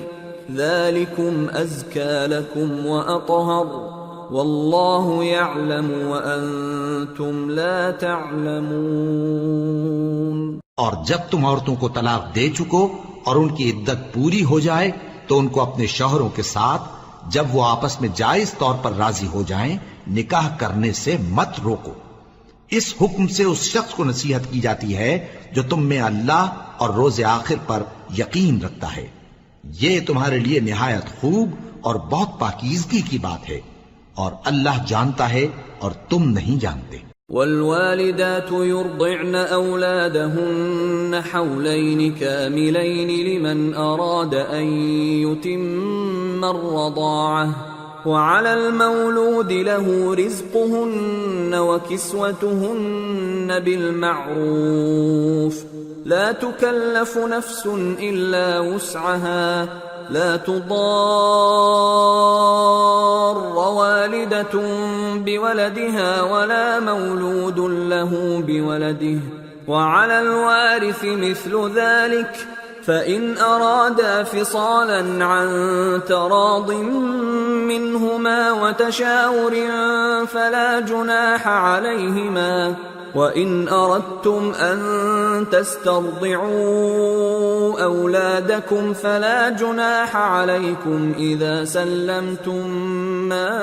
A: ذَلِكُمْ أَزْكَى لَكُمْ وَأَطْهَرُ وَاللَّهُ يَعْلَمُ وَأَنْتُمْ لَا تَعْلَمُونَ۔
B: اور جب تم عورتوں کو طلاق دے چکو اور ان کی عدت پوری ہو جائے تو ان کو اپنے شوہروں کے ساتھ جب وہ آپس میں جائز طور پر راضی ہو جائیں نکاح کرنے سے مت روکو۔ اس حکم سے اس شخص کو نصیحت کی جاتی ہے جو تم میں اللہ اور روز آخر پر یقین رکھتا ہے، یہ تمہارے لیے نہایت خوب اور بہت پاکیزگی کی بات ہے، اور اللہ جانتا ہے اور تم نہیں جانتے۔
A: والوالدات يرضعن أولادهن حولين كاملين لمن أراد أن يتم الرضاعة وعلى المولود له رزقهن وكسوتهن بالمعروف لا تكلف نفس إلا وسعها لا تضار والدة بولدها ولا مولود له بولده وعلى الوارث مثل ذلك فإن أرادا فصالا عن تراض منهما وتشاور فلا جناح عليهما وَإِنْ أَرَدْتُمْ أَن تَسْتَرْضِعُوا أَوْلَادَكُمْ فَلَا جُنَاحَ عَلَيْكُمْ إِذَا سَلَّمْتُم مَّا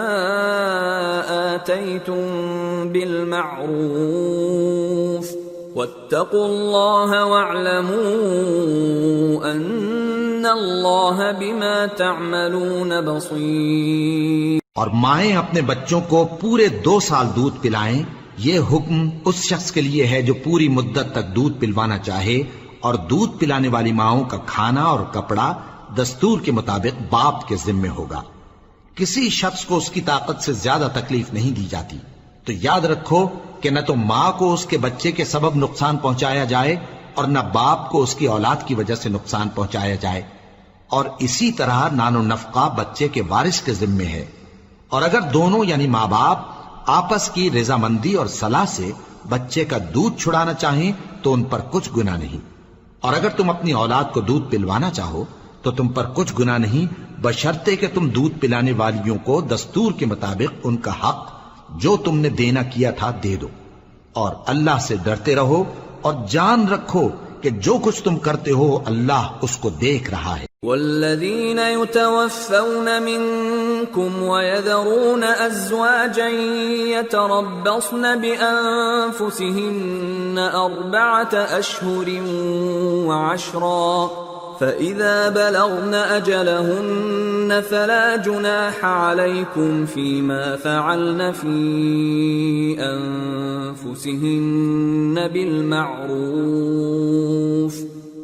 A: آتَيْتُم بِالْمَعْرُوفِ وَاتَّقُوا اللَّهَ وَاعْلَمُوا أَنَّ اللَّهَ بِمَا تَعْمَلُونَ بَصِيرٌ۔
B: اور مائیں اپنے بچوں کو پورے 2 سال دودھ پلائیں، یہ حکم اس شخص کے لیے ہے جو پوری مدت تک دودھ پلوانا چاہے، اور دودھ پلانے والی ماؤں کا کھانا اور کپڑا دستور کے مطابق باپ کے ذمے ہوگا۔ کسی شخص کو اس کی طاقت سے زیادہ تکلیف نہیں دی جاتی، تو یاد رکھو کہ نہ تو ماں کو اس کے بچے کے سبب نقصان پہنچایا جائے اور نہ باپ کو اس کی اولاد کی وجہ سے نقصان پہنچایا جائے، اور اسی طرح نان و نفقہ بچے کے وارث کے ذمے ہے، اور اگر دونوں یعنی ماں باپ آپس کی رضامندی اور صلاح سے بچے کا دودھ چھڑانا چاہیں تو ان پر کچھ گناہ نہیں، اور اگر تم اپنی اولاد کو دودھ پلوانا چاہو تو تم پر کچھ گناہ نہیں، بشرطے کہ تم دودھ پلانے والیوں کو دستور کے مطابق ان کا حق جو تم نے دینا کیا تھا دے دو، اور اللہ سے ڈرتے رہو اور جان رکھو کہ جو کچھ تم کرتے ہو اللہ اس کو دیکھ رہا ہے۔
A: والذین یتوفون منکم ویذرون ازواجا یتربصن بانفسهن 4 اشہر وعشرا فإذا بلغن أجلهن فلا جناح عليكم فيما فعلن في أنفسهن بالمعروف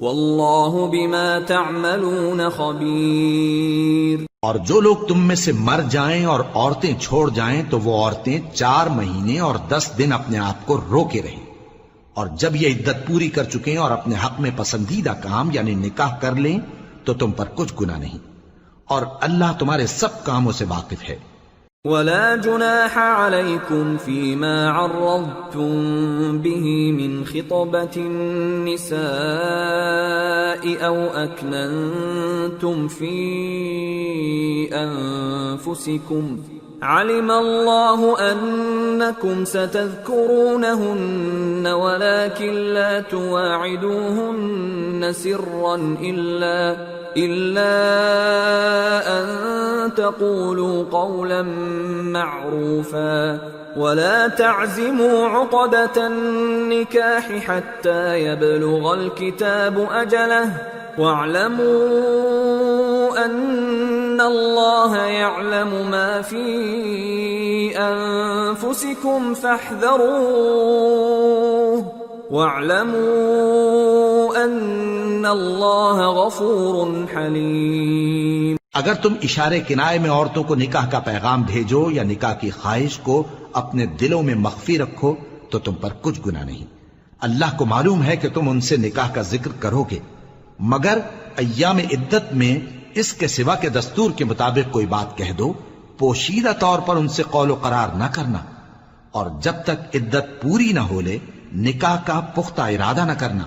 A: والله بما تعملون خبير.
B: اور جو لوگ تم میں سے مر جائیں اور عورتیں چھوڑ جائیں تو وہ عورتیں 4 مہینے اور 10 دن اپنے آپ کو روکے رہیں، اور جب یہ عدت پوری کر چکیں اور اپنے حق میں پسندیدہ کام یعنی نکاح کر لیں تو تم پر کچھ گناہ نہیں، اور اللہ تمہارے سب کاموں سے واقف ہے.
A: ولا جناح عليكم فيما عرضتم به من خطبة النساء أو أكننتم في أنفسكم علم الله أنكم ستذكرونهن ولكن لا تواعدوهن سرا إلا أن تقولوا قولا معروفا ولا تعزموا عقدة النكاح حتى يبلغ الكتاب أجله واعلموا أن الله يعلم ما في أنفسكم فاحذروه واعلموا أن الله غفور حليم.
B: اگر تم اشارے کنائے میں عورتوں کو نکاح کا پیغام بھیجو یا نکاح کی خواہش کو اپنے دلوں میں مخفی رکھو تو تم پر کچھ گناہ نہیں. اللہ کو معلوم ہے کہ تم ان سے نکاح کا ذکر کرو گے، مگر ایام عدت میں اس کے سوا کے دستور کے مطابق کوئی بات کہہ دو، پوشیدہ طور پر ان سے قول و قرار نہ کرنا، اور جب تک عدت پوری نہ ہو لے نکاح کا پختہ ارادہ نہ کرنا،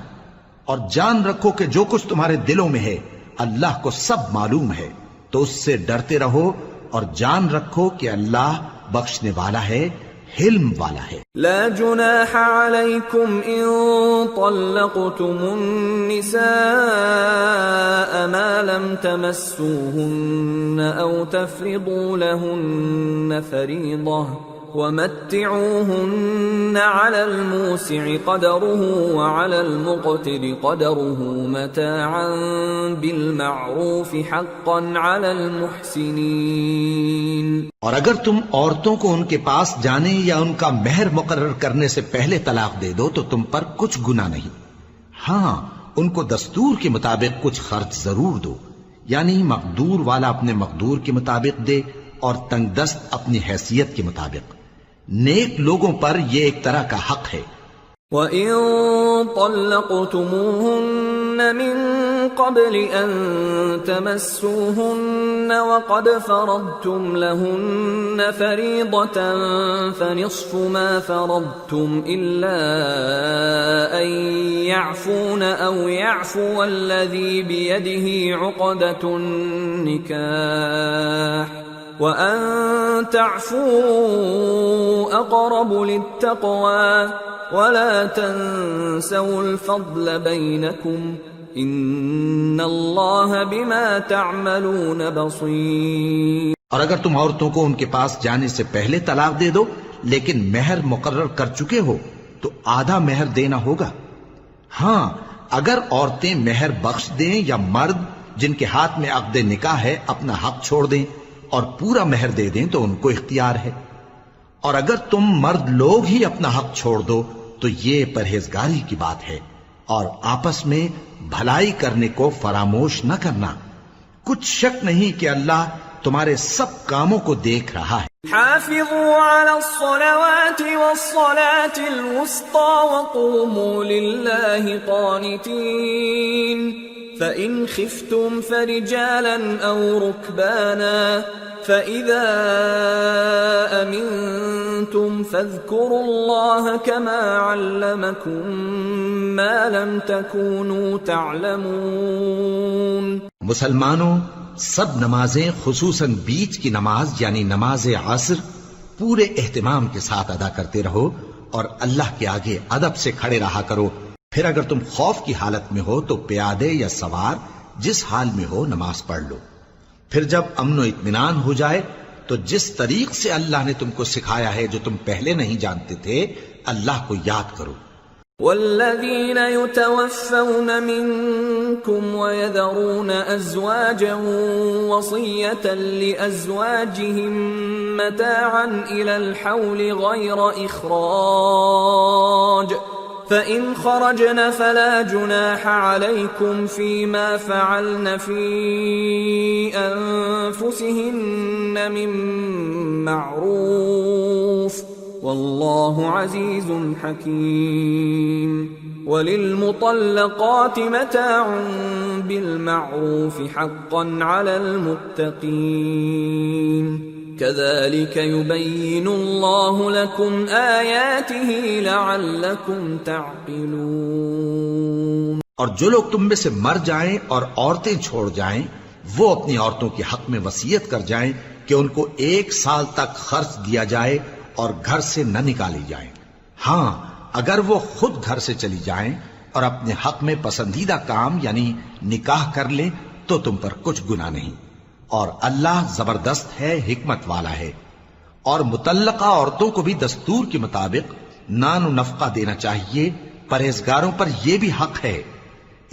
B: اور جان رکھو کہ جو کچھ تمہارے دلوں میں ہے اللہ کو سب معلوم ہے، تو اس سے ڈرتے رہو اور جان رکھو کہ اللہ بخشنے والا ہے، حلم والا ہے.
A: لا جناح عليكم إن طلقتم النساء ما لم تمسوهن أو تفرضوا لهن فريضة ومتعوهن على الموسع قدره وعلى المقتر قدره متاعا بالمعروف حقا على المحسنين.
B: اور اگر تم عورتوں کو ان کے پاس جانے یا ان کا مہر مقرر کرنے سے پہلے طلاق دے دو تو تم پر کچھ گناہ نہیں. ہاں ان کو دستور کے مطابق کچھ خرچ ضرور دو، یعنی مقدور والا اپنے مقدور کے مطابق دے اور تنگ دست اپنی حیثیت کے مطابق. نیک لوگوں پر یہ ایک طرح کا حق ہے.
A: وَإِن طَلَّقْتُمُوهُنَّ مِن قَبْلِ أَن تَمَسُّوهُنَّ وَقَدْ فَرَضْتُمْ لَهُنَّ فَرِيضَةً فَنِصْفُ مَا فَرَضْتُمْ إِلَّا أَن يَعْفُونَ أَوْ يَعْفُوَ الَّذِي بِيَدِهِ عُقْدَةُ النِّكَاحِ وَأَن تَعْفُوا أَقْرَبُ لِلتَّقْوَى وَلَا تَنسَوُا الْفَضْلَ بَيْنَكُمْ إِنَّ اللَّهَ بِمَا تَعْمَلُونَ بَصِيرٌ.
B: اور اگر تم عورتوں کو ان کے پاس جانے سے پہلے طلاق دے دو لیکن مہر مقرر کر چکے ہو تو آدھا مہر دینا ہوگا. ہاں اگر عورتیں مہر بخش دیں یا مرد جن کے ہاتھ میں عقد نکاح ہے اپنا حق چھوڑ دیں اور پورا مہر دے دیں تو ان کو اختیار ہے. اور اگر تم مرد لوگ ہی اپنا حق چھوڑ دو تو یہ پرہیزگاری کی بات ہے، اور آپس میں بھلائی کرنے کو فراموش نہ کرنا. کچھ شک نہیں کہ اللہ تمہارے سب کاموں کو دیکھ رہا ہے.
A: حافظوا على الصلوات والصلاة الوسطى وقوموا لله قانتين فإن خفتم فرجالا أو ركبانا فإذا أمنتم فاذكروا الله كما علمكم ما لم تكونوا تعلمون.
B: مسلمانوں سب نمازیں خصوصاً بیچ کی نماز یعنی نماز عصر پورے اہتمام کے ساتھ ادا کرتے رہو اور اللہ کے آگے ادب سے کھڑے رہا کرو. پھر اگر تم خوف کی حالت میں ہو تو پیادے یا سوار جس حال میں ہو نماز پڑھ لو. پھر جب امن و اطمینان ہو جائے تو جس طریق سے اللہ نے تم کو سکھایا ہے جو تم پہلے نہیں جانتے تھے اللہ کو یاد کرو.
A: والذين يتوفون منكم ويذرون أزواجا وصية لأزواجهم متاعا إلى الحول غير إخراج فإن خرجن فلا جناح عليكم فيما فعلن في أنفسهن من معروف والله عزيز حكيم وللمطلقات متاع بالمعروف حقا على المتقين كذلك يبين الله لكم آياته لعلكم تعقلون۔
B: اور جو لوگ تم میں سے مر جائیں اور عورتیں چھوڑ جائیں وہ اپنی عورتوں کے حق میں وصیت کر جائیں کہ ان کو 1 سال تک خرچ دیا جائے اور گھر سے نہ نکالی جائیں۔ ہاں اگر وہ خود گھر سے چلی جائیں اور اپنے حق میں پسندیدہ کام یعنی نکاح کر لیں تو تم پر کچھ گناہ نہیں، اور اللہ زبردست ہے، حکمت والا ہے۔ اور مطلقہ عورتوں کو بھی دستور کے مطابق نان و نفقہ دینا چاہیے، پرہیزگاروں پر یہ بھی حق ہے۔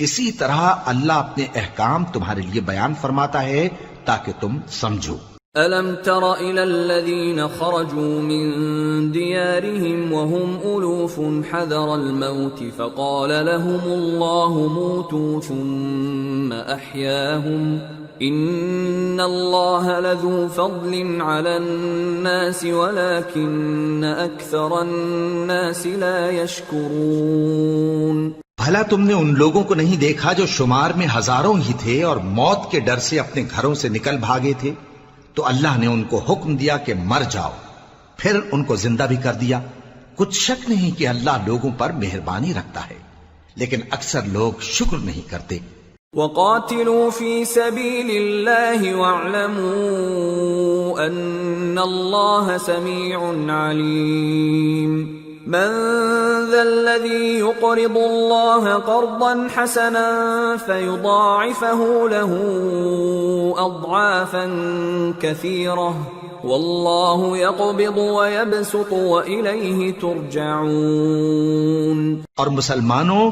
B: اسی طرح اللہ اپنے احکام تمہارے لیے بیان فرماتا ہے تاکہ تم سمجھو۔
A: أَلَمْ تَرَ إِلَى الَّذِينَ خَرَجُوا مِن دِيَارِهِمْ وَهُمْ أُلُوفٌ حَذَرَ الْمَوْتِ فَقَالَ لَهُمُ اللَّهُ مُوتُوا ثُمَّ أَحْيَاهُمْ إِنَّ اللَّهَ لَذُو فَضْلٍ عَلَى النَّاسِ وَلَكِنَّ أَكْثَرَ النَّاسِ لَا يَشْكُرُونَ۔
B: بھلا تم نے ان لوگوں کو نہیں دیکھا جو شمار میں ہزاروں ہی تھے اور موت کے ڈر سے اپنے گھروں سے نکل بھاگے تھے؟ تو اللہ نے ان کو حکم دیا کہ مر جاؤ، پھر ان کو زندہ بھی کر دیا۔ کچھ شک نہیں کہ اللہ لوگوں پر مہربانی رکھتا ہے، لیکن اکثر لوگ شکر نہیں کرتے۔
A: وَقَاتِلُوا فِي سَبِيلِ اللَّهِ وَاعْلَمُوا أَنَّ اللَّهَ سَمِيعٌ عَلِيمٌ۔ من ذا الذي يقرض الله قرضا حسنا فيضاعفه له أضعافا كثيرة والله يقبض ويبسط وإليه ترجعون۔
B: اور مسلمانوں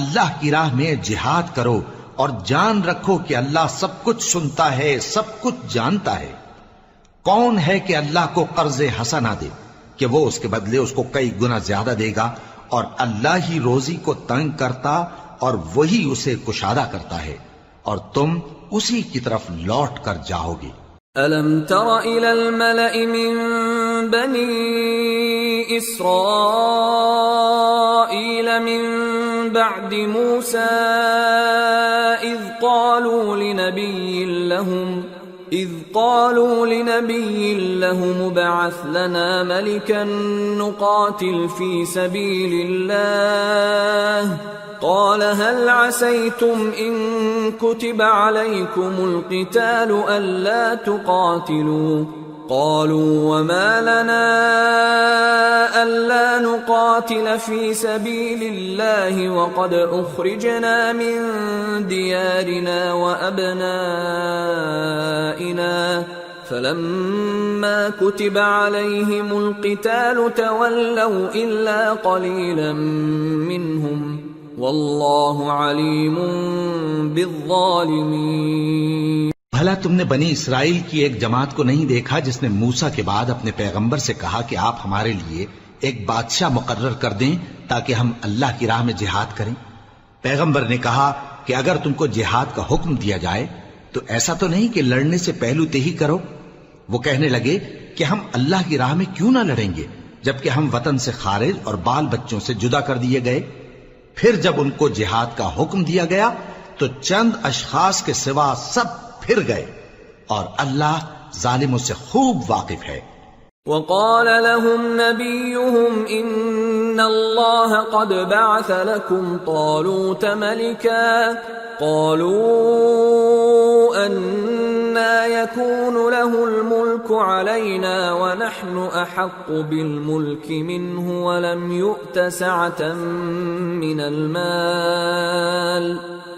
B: اللہ کی راہ میں جہاد کرو اور جان رکھو کہ اللہ سب کچھ سنتا ہے، سب کچھ جانتا ہے۔ کون ہے کہ اللہ کو قرض حسنہ دے کہ وہ اس کے بدلے اس کو کئی گنا زیادہ دے گا، اور اللہ ہی روزی کو تنگ کرتا اور وہی اسے کشادہ کرتا ہے، اور تم اسی کی طرف لوٹ کر جاؤ گے۔
A: أَلَمْ تَرَ إِلَى الْمَلَإِ مِن بَنِي إِسْرَائِيلَ مِن بَعْدِ مُوسَىٰ إِذْ قالوا لنبي لهم ابعث لنا ملكا نقاتل في سبيل الله قال هل عسيتم إن كتب عليكم القتال ألا تقاتلوا قالوا وما لنا ألا نقاتل في سبيل الله وقد أخرجنا من ديارنا وأبنائنا فلما كتب عليهم القتال تولوا إلا قليلا منهم والله عليم بالظالمين۔
B: بھلا تم نے بنی اسرائیل کی ایک جماعت کو نہیں دیکھا جس نے موسیٰ کے بعد اپنے پیغمبر سے کہا کہ آپ ہمارے لیے ایک بادشاہ مقرر کر دیں تاکہ ہم اللہ کی راہ میں جہاد کریں؟ پیغمبر نے کہا کہ اگر تم کو جہاد کا حکم دیا جائے تو ایسا تو نہیں کہ لڑنے سے پہلو تہی کرو۔ وہ کہنے لگے کہ ہم اللہ کی راہ میں کیوں نہ لڑیں گے جبکہ ہم وطن سے خارج اور بال بچوں سے جدا کر دیے گئے۔ پھر جب ان کو جہاد کا حکم دیا گیا تو چند اشخاص کے سوا سب پھر گئے، اور اللہ ظالموں سے خوب واقف ہے۔
A: وقال لهم نبيهم إن الله قد بعث لكم طالوت ملكا قالوا أنى يكون له الملك علينا ونحن أحق بالملك منه ولم يؤت سعة من المال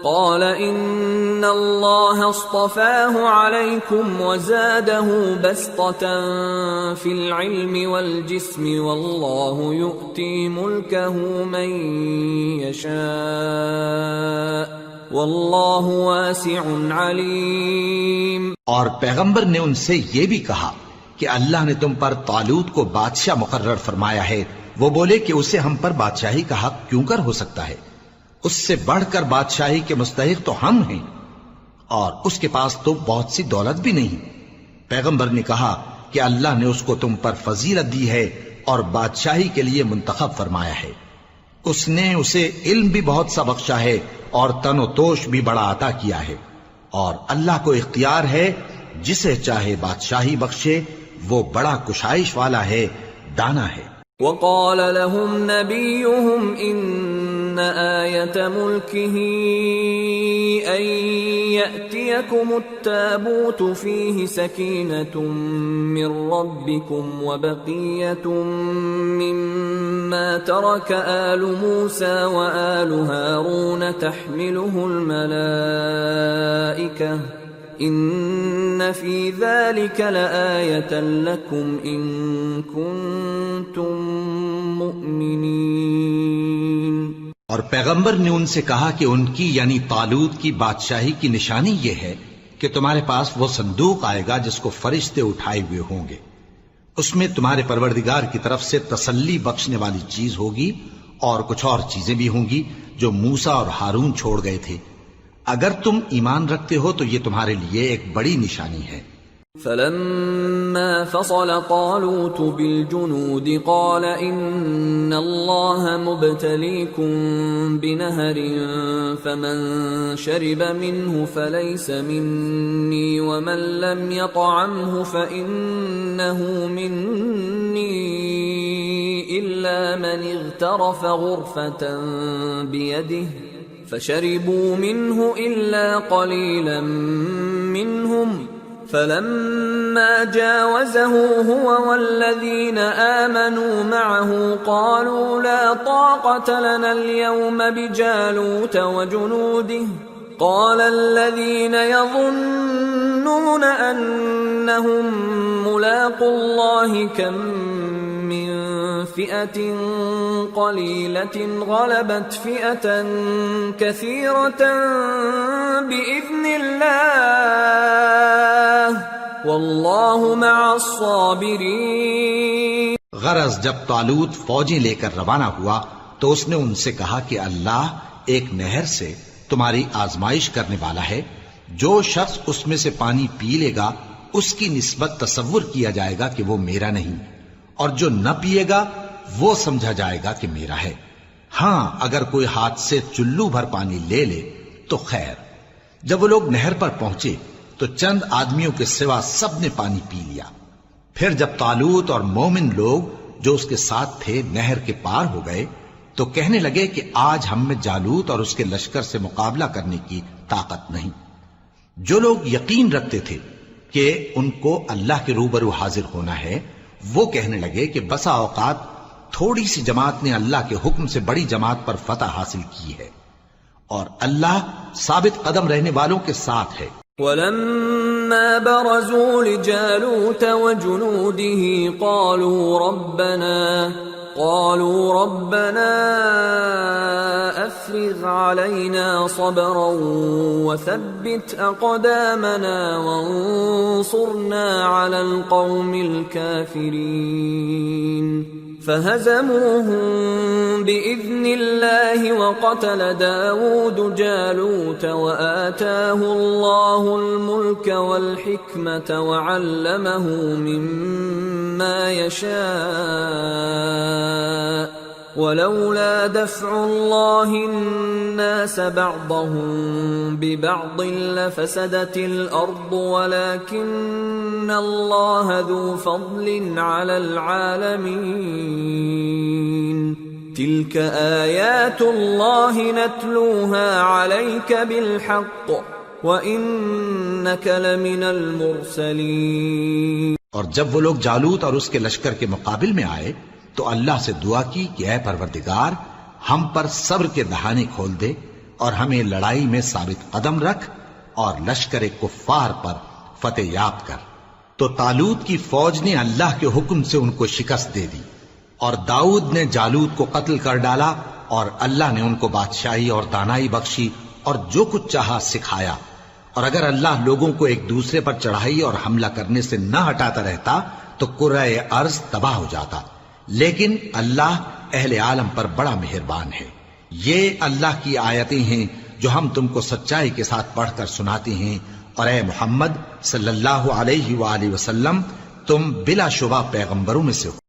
A: قال إن الله اصطفاه عليكم وزاده بسطة في العلم والجسم والله يؤتي ملكه من يشاء واللہ واسع علیم۔
B: اور پیغمبر نے ان سے یہ بھی کہا کہ اللہ نے تم پر طالوت کو بادشاہ مقرر فرمایا ہے۔ وہ بولے کہ اسے ہم پر بادشاہی کا حق کیوں کر ہو سکتا ہے؟ اس سے بڑھ کر بادشاہی کے مستحق تو ہم ہیں، اور اس کے پاس تو بہت سی دولت بھی نہیں۔ پیغمبر نے کہا کہ اللہ نے اس کو تم پر فضیلت دی ہے اور بادشاہی کے لیے منتخب فرمایا ہے۔ اس نے اسے علم بھی بہت سا بخشا ہے اور تن و توش بھی بڑا عطا کیا ہے، اور اللہ کو اختیار ہے جسے چاہے بادشاہی بخشے، وہ بڑا کشائش والا ہے، دانا ہے۔
A: وقال لهم نبيهم إن آية ملكه أن يأتيكم التابوت فيه سكينة من ربكم وبقية مما ترك آل موسى وآل هارون تحمله الملائكة ان فی ذلک لآیۃ لکم ان کنتم مؤمنین۔
B: اور پیغمبر نے ان سے کہا کہ ان کی یعنی طالوت کی بادشاہی کی نشانی یہ ہے کہ تمہارے پاس وہ صندوق آئے گا جس کو فرشتے اٹھائے ہوئے ہوں گے، اس میں تمہارے پروردگار کی طرف سے تسلی بخشنے والی چیز ہوگی اور کچھ اور چیزیں بھی ہوں گی جو موسیٰ اور ہارون چھوڑ گئے تھے۔ اگر تم ایمان رکھتے ہو تو یہ تمہارے لیے ایک بڑی نشانی ہے۔
A: فلما فصل طالوت بالجنود قال ان اللہ مبتلیکم بنہر فمن شرب منه فلیس منی ومن لم يطعمه فإنه منی الا من اغترف غرفة بیده فشربوا منه إلا قليلا منهم فلما جاوزه هو والذين آمنوا معه قالوا لا طاقة لنا اليوم بجالوت وجنوده قال الذين يظنون أنهم ملاقو الله كم من فئة قليلة غلبت فئة كثيرة بإذن الله والله مع الصابرين۔
B: غرض جب طالوت فوجیں لے کر روانہ ہوا تو اس نے ان سے کہا کہ اللہ ایک نہر سے تمہاری آزمائش کرنے والا ہے، جو شخص اس میں سے پانی پی لے گا اس کی نسبت تصور کیا جائے گا کہ وہ میرا نہیں، اور جو نہ پیے گا وہ سمجھا جائے گا کہ میرا ہے۔ ہاں اگر کوئی ہاتھ سے چلو بھر پانی لے لے تو خیر۔ جب وہ لوگ نہر پر پہنچے تو چند آدمیوں کے سوا سب نے پانی پی لیا۔ پھر جب طالوت اور مومن لوگ جو اس کے ساتھ تھے نہر کے پار ہو گئے تو کہنے لگے کہ آج ہم میں جالوت اور اس کے لشکر سے مقابلہ کرنے کی طاقت نہیں۔ جو لوگ یقین رکھتے تھے کہ ان کو اللہ کے روبرو حاضر ہونا ہے، وہ کہنے لگے کہ بسا اوقات تھوڑی سی جماعت نے اللہ کے حکم سے بڑی جماعت پر فتح حاصل کی ہے، اور اللہ ثابت قدم رہنے والوں کے ساتھ ہے۔
A: وَلَمَّا بَرَزُوا لِجَالُوتَ وَجُنُودِهِ قالوا ربنا افرغ علينا صبرا وثبت اقدامنا وانصرنا على القوم الكافرين فهزموهم باذن الله وقتل داود جالوت وآتاه الله الملك والحكمة وعلمه مما يشاء ولولا دفع الله الناس بعضهم ببعض لفسدت الأرض ولكن الله ذو فضل على العالمين تلك آيات الله نتلوها عليك بالحق وإنك لمن المرسلين۔
B: اور جب وہ لوگ جالوت اور اس کے لشکر کے مقابل میں آئے تو اللہ سے دعا کی کہ اے پروردگار ہم پر صبر کے دہانے کھول دے اور ہمیں لڑائی میں ثابت قدم رکھ اور لشکر کفار پر فتح یاب کر۔ تو طالوت کی فوج نے اللہ کے حکم سے ان کو شکست دے دی، اور داؤد نے جالوت کو قتل کر ڈالا، اور اللہ نے ان کو بادشاہی اور دانائی بخشی اور جو کچھ چاہا سکھایا۔ اور اگر اللہ لوگوں کو ایک دوسرے پر چڑھائی اور حملہ کرنے سے نہ ہٹاتا رہتا تو کرۂ ارض تباہ ہو جاتا، لیکن اللہ اہل عالم پر بڑا مہربان ہے۔ یہ اللہ کی آیتیں ہیں جو ہم تم کو سچائی کے ساتھ پڑھ کر سناتے ہیں، اور اے محمد صلی اللہ علیہ وآلہ وسلم تم بلا شبہ پیغمبروں میں سے ہو۔